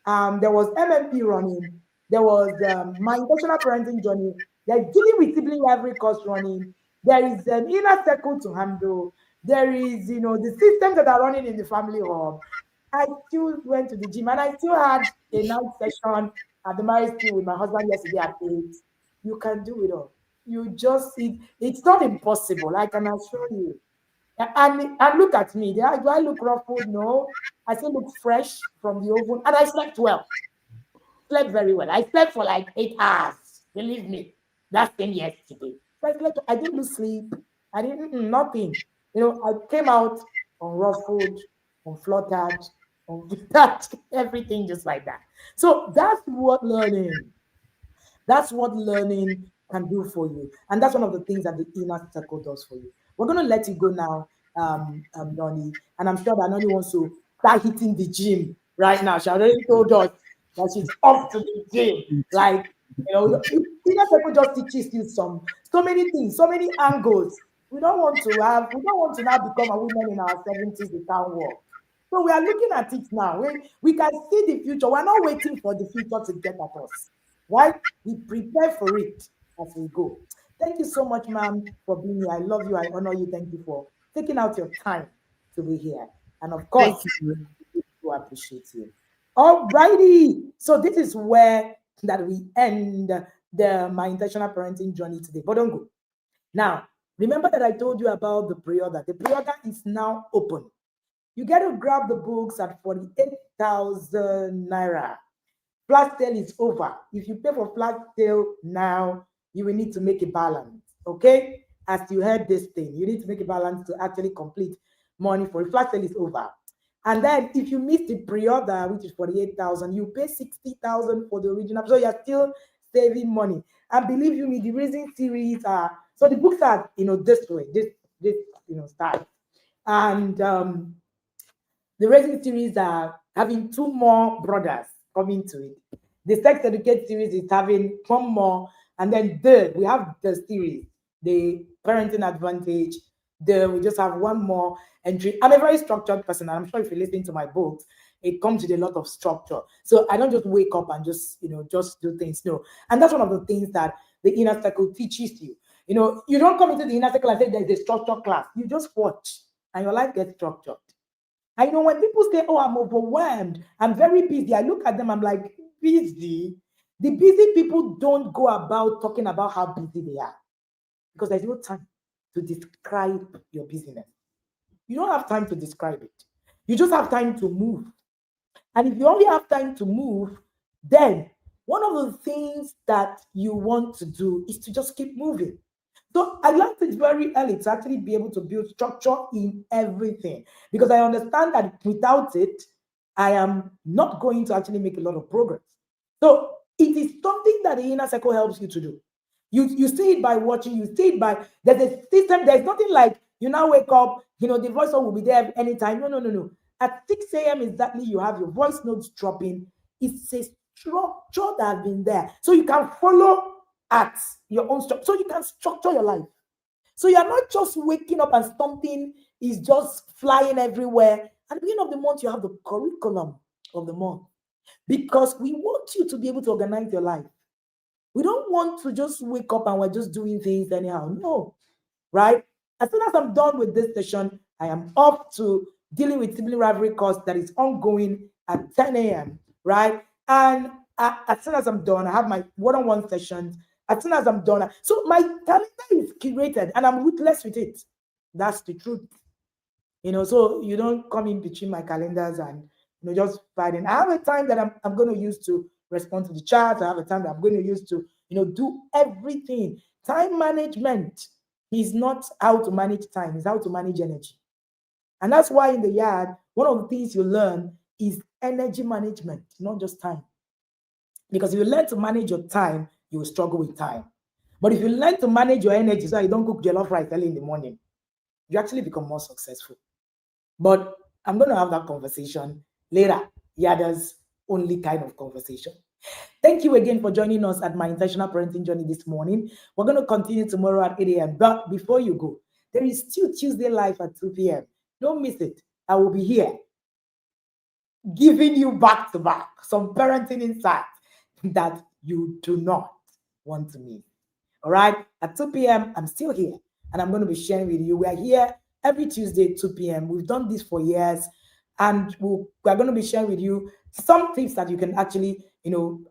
There was MMP running. There was my intentional parenting journey. There's dealing with sibling library course running. There is an inner circle to handle. There is, the systems that are running in the family hub. I still went to the gym and I still had a night session at the marriage school with my husband yesterday at 8. You can do it all. You just it's not impossible, I can assure you. And look at me. Do I look ruffled? No. I still look fresh from the oven. And I slept well. Slept very well. I slept for like 8 hours. Believe me. That's been yesterday. So I didn't lose sleep. I didn't nothing. I came out unruffled, unfluttered, untouched, everything just like that. So that's what learning can do for you. And that's one of the things that the inner circle does for you. We're going to let you go now, Nonny. And I'm sure that Nonny wants to start hitting the gym right now. She already told us that she's off to the gym. Like, inner circle just teaches you so many things, so many angles. We don't want to now become a woman in our 70s without work. So we are looking at it now. We can see the future. We're not waiting for the future to get at us. Right? We prepare for it as we go. Thank you so much, ma'am, for being here. I love you. I honor you. Thank you for taking out your time to be here. And of course, we appreciate you. All righty. So this is where that we end my intentional parenting journey today. But don't go. Now, remember that I told you about the pre-order. The pre-order is now open. You get to grab the books at 48,000 naira. Flash sale is over. If you pay for flash sale now, you will need to make a balance. Okay? As you heard this thing, you need to make a balance to actually complete money for it. Flash sale is over. And then if you miss the pre-order, which is 48,000, you pay 60,000 for the original. So you're still saving money. And believe you me, the Raising series are so the books are this way, this style. And the Raising series are having 2 more brothers coming to it. The Sex Educate series is having 1 more, and then we have the series, the Parenting Advantage. We just have 1 more entry. I'm a very structured person, and I'm sure if you listen to my books, it comes with a lot of structure. So I don't just wake up and just do things. No, and that's one of the things that the inner circle teaches you. You don't come into the inner circle and say there's a structure class. You just watch, and your life gets structured. I know when people say, oh, I'm overwhelmed, I'm very busy, I look at them, I'm like, busy? The busy people don't go about talking about how busy they are because there's no time to describe your busyness. You don't have time to describe it. You just have time to move. And if you only have time to move, then one of the things that you want to do is to just keep moving. So I learned it very early to actually be able to build structure in everything because I understand that without it, I am not going to actually make a lot of progress. So it is something that the inner circle helps you to do. You see it by watching, you see it by, there's a system, there's nothing like, You now wake up, the voice note will be there anytime. No. At 6 a.m. exactly, you have your voice notes dropping. It's a structure that has been there. So you can follow at your own structure. So you can structure your life. So you're not just waking up and something is just flying everywhere. At the beginning of the month, you have the curriculum of the month because we want you to be able to organize your life. We don't want to just wake up and we're just doing things anyhow. No, right? As soon as I'm done with this session, I am off to dealing with sibling rivalry course that is ongoing at 10 a.m., right? And as soon as I'm done, I have my one-on-one sessions. As soon as I'm done, so my calendar is curated and I'm ruthless with it. That's the truth. So you don't come in between my calendars and just fighting. I have a time that I'm going to use to respond to the chat. I have a time that I'm going to use to do everything. Time management is not how to manage time, it's how to manage energy. And that's why in the yard, one of the things you learn is energy management, not just time. Because if you learn to manage your time, you will struggle with time. But if you learn to manage your energy so you don't cook jollof rice early in the morning, you actually become more successful. But I'm going to have that conversation later. Yada's only kind of conversation. Thank you again for joining us at my intentional parenting journey this morning. We're going to continue tomorrow at 8 a.m. But before you go, there is still Tuesday Live at 2 p.m. Don't miss it. I will be here giving you back to back some parenting insights that you do not want to miss. All right. At 2 p.m., I'm still here and I'm going to be sharing with you. We are here every Tuesday, 2 p.m. We've done this for years and we're going to be sharing with you some tips that you can actually,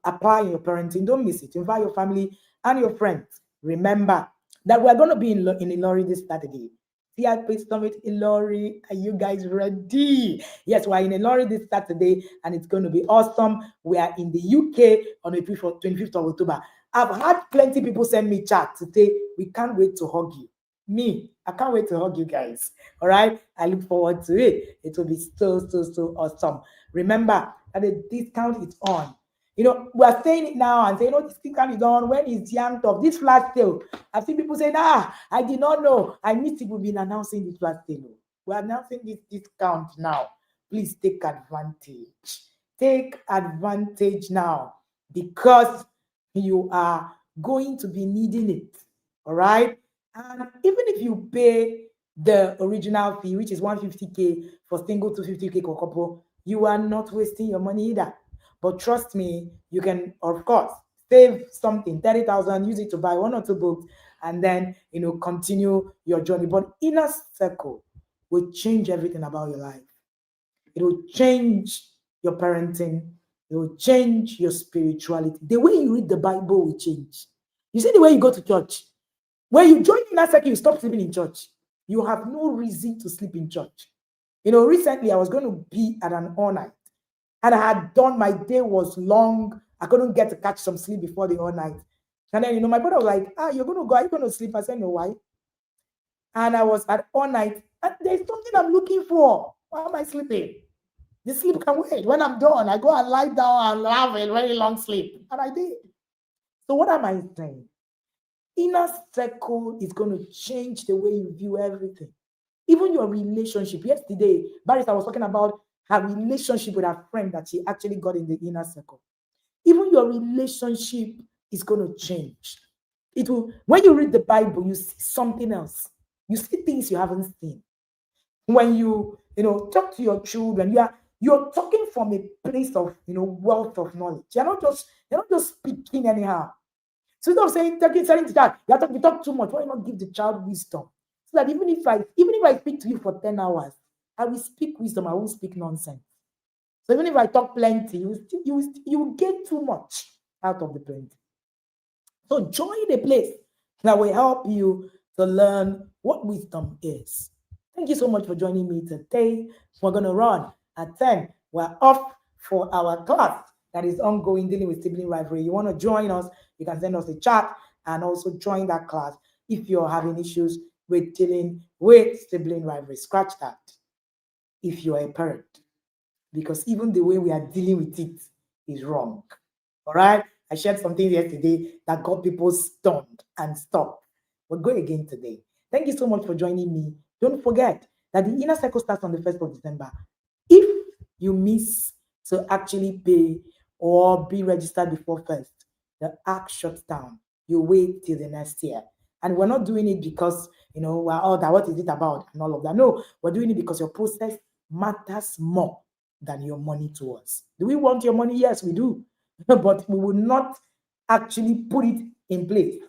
apply in your parenting. Don't miss it. Invite your family and your friends. Remember that we're going to be in Ilori this Saturday. CIP Summit Ilori. Are you guys ready? Yes, we're in Ilori this Saturday and it's going to be awesome. We are in the UK on the 25th of October. I've had plenty of people send me chat to say, we can't wait to hug you. Me, I can't wait to hug you guys. All right. I look forward to it. It will be so awesome. Remember that the discount is on. We are saying it now and saying, this discount is on. When is yanked off? This flash sale. I've seen people saying, I did not know. I missed it. We've been announcing this flash sale. We're announcing this discount now. Please take advantage. Take advantage now because you are going to be needing it. All right. And even if you pay the original fee, which is 150K for single, 250K for couple, you are not wasting your money either. But trust me, you can, of course, save something, 30,000, use it to buy 1 or 2 books, and then, continue your journey. But Inner Circle will change everything about your life. It will change your parenting. It will change your spirituality. The way you read the Bible will change. You see the way you go to church. When you join Inner Circle, you stop sleeping in church. You have no reason to sleep in church. Recently I was going to be at an all night. And I had done, my day was long. I couldn't get to catch some sleep before the all night. And then, my brother was like, you're going to go, are you going to sleep? I said, no, why? And I was at all night. And there's something I'm looking for. Why am I sleeping? The sleep can wait. When I'm done, I go and lie down and have a very long sleep. And I did. So what am I saying? Inner Circle is going to change the way you view everything. Even your relationship. Yesterday, Barrister was talking about her relationship with her friend that she actually got in the Inner Circle. Even your relationship is going to change. It will. When you read the Bible, you see something else. You see things you haven't seen. When you talk to your children, you're talking from a place of wealth of knowledge. You're not just speaking anyhow. So instead of saying telling the child, you talk too much. Why not give the child wisdom? So that even if I speak to you for 10 hours, I will speak wisdom. I won't speak nonsense. So even if I talk plenty, you will get too much out of the plenty. So join a place that will help you to learn what wisdom is. Thank you so much for joining me today. We're going to run at 10. We're off for our class that is ongoing, dealing with sibling rivalry. You want to join us, you can send us a chat and also join that class if you're having issues with dealing with sibling rivalry. Scratch that if you're a parent, because even the way we are dealing with it is wrong. All right? I shared something yesterday that got people stunned and stopped. We'll go again today. Thank you so much for joining me. Don't forget that the inner circle starts on the 1st of December. If you miss to actually pay or be registered before 1st, the act shuts down. You wait till the next year. And we're not doing it because, what is it about and all of that. No, we're doing it because your process matters more than your money to us. Do we want your money? Yes, we do. But we will not actually put it in place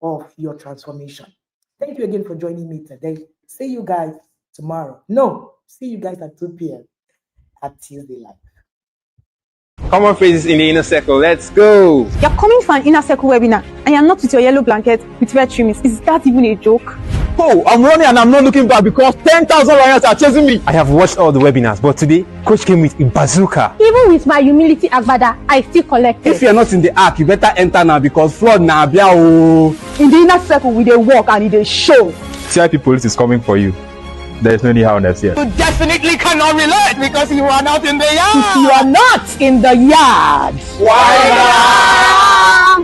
of your transformation. Thank you again for joining me today. See you guys tomorrow. No, see you guys at 2 p.m. at Tuesday Live. Common phrases in the inner circle. Let's go. You're coming for an inner circle webinar and you're not with your yellow blanket with red trimmings. Is that even a joke? Oh, I'm running and I'm not looking back because 10,000 lions are chasing me. I have watched all the webinars, but today, Coach came with a bazooka. Even with my humility agbada, I still collected. If you're not in the ark, you better enter now because flood na bia o. In the inner circle, we dey walk and they show. CIP police is coming for you. There is no need harness here. You definitely cannot relate because you are not in the yard. If you are not in the yard, why not?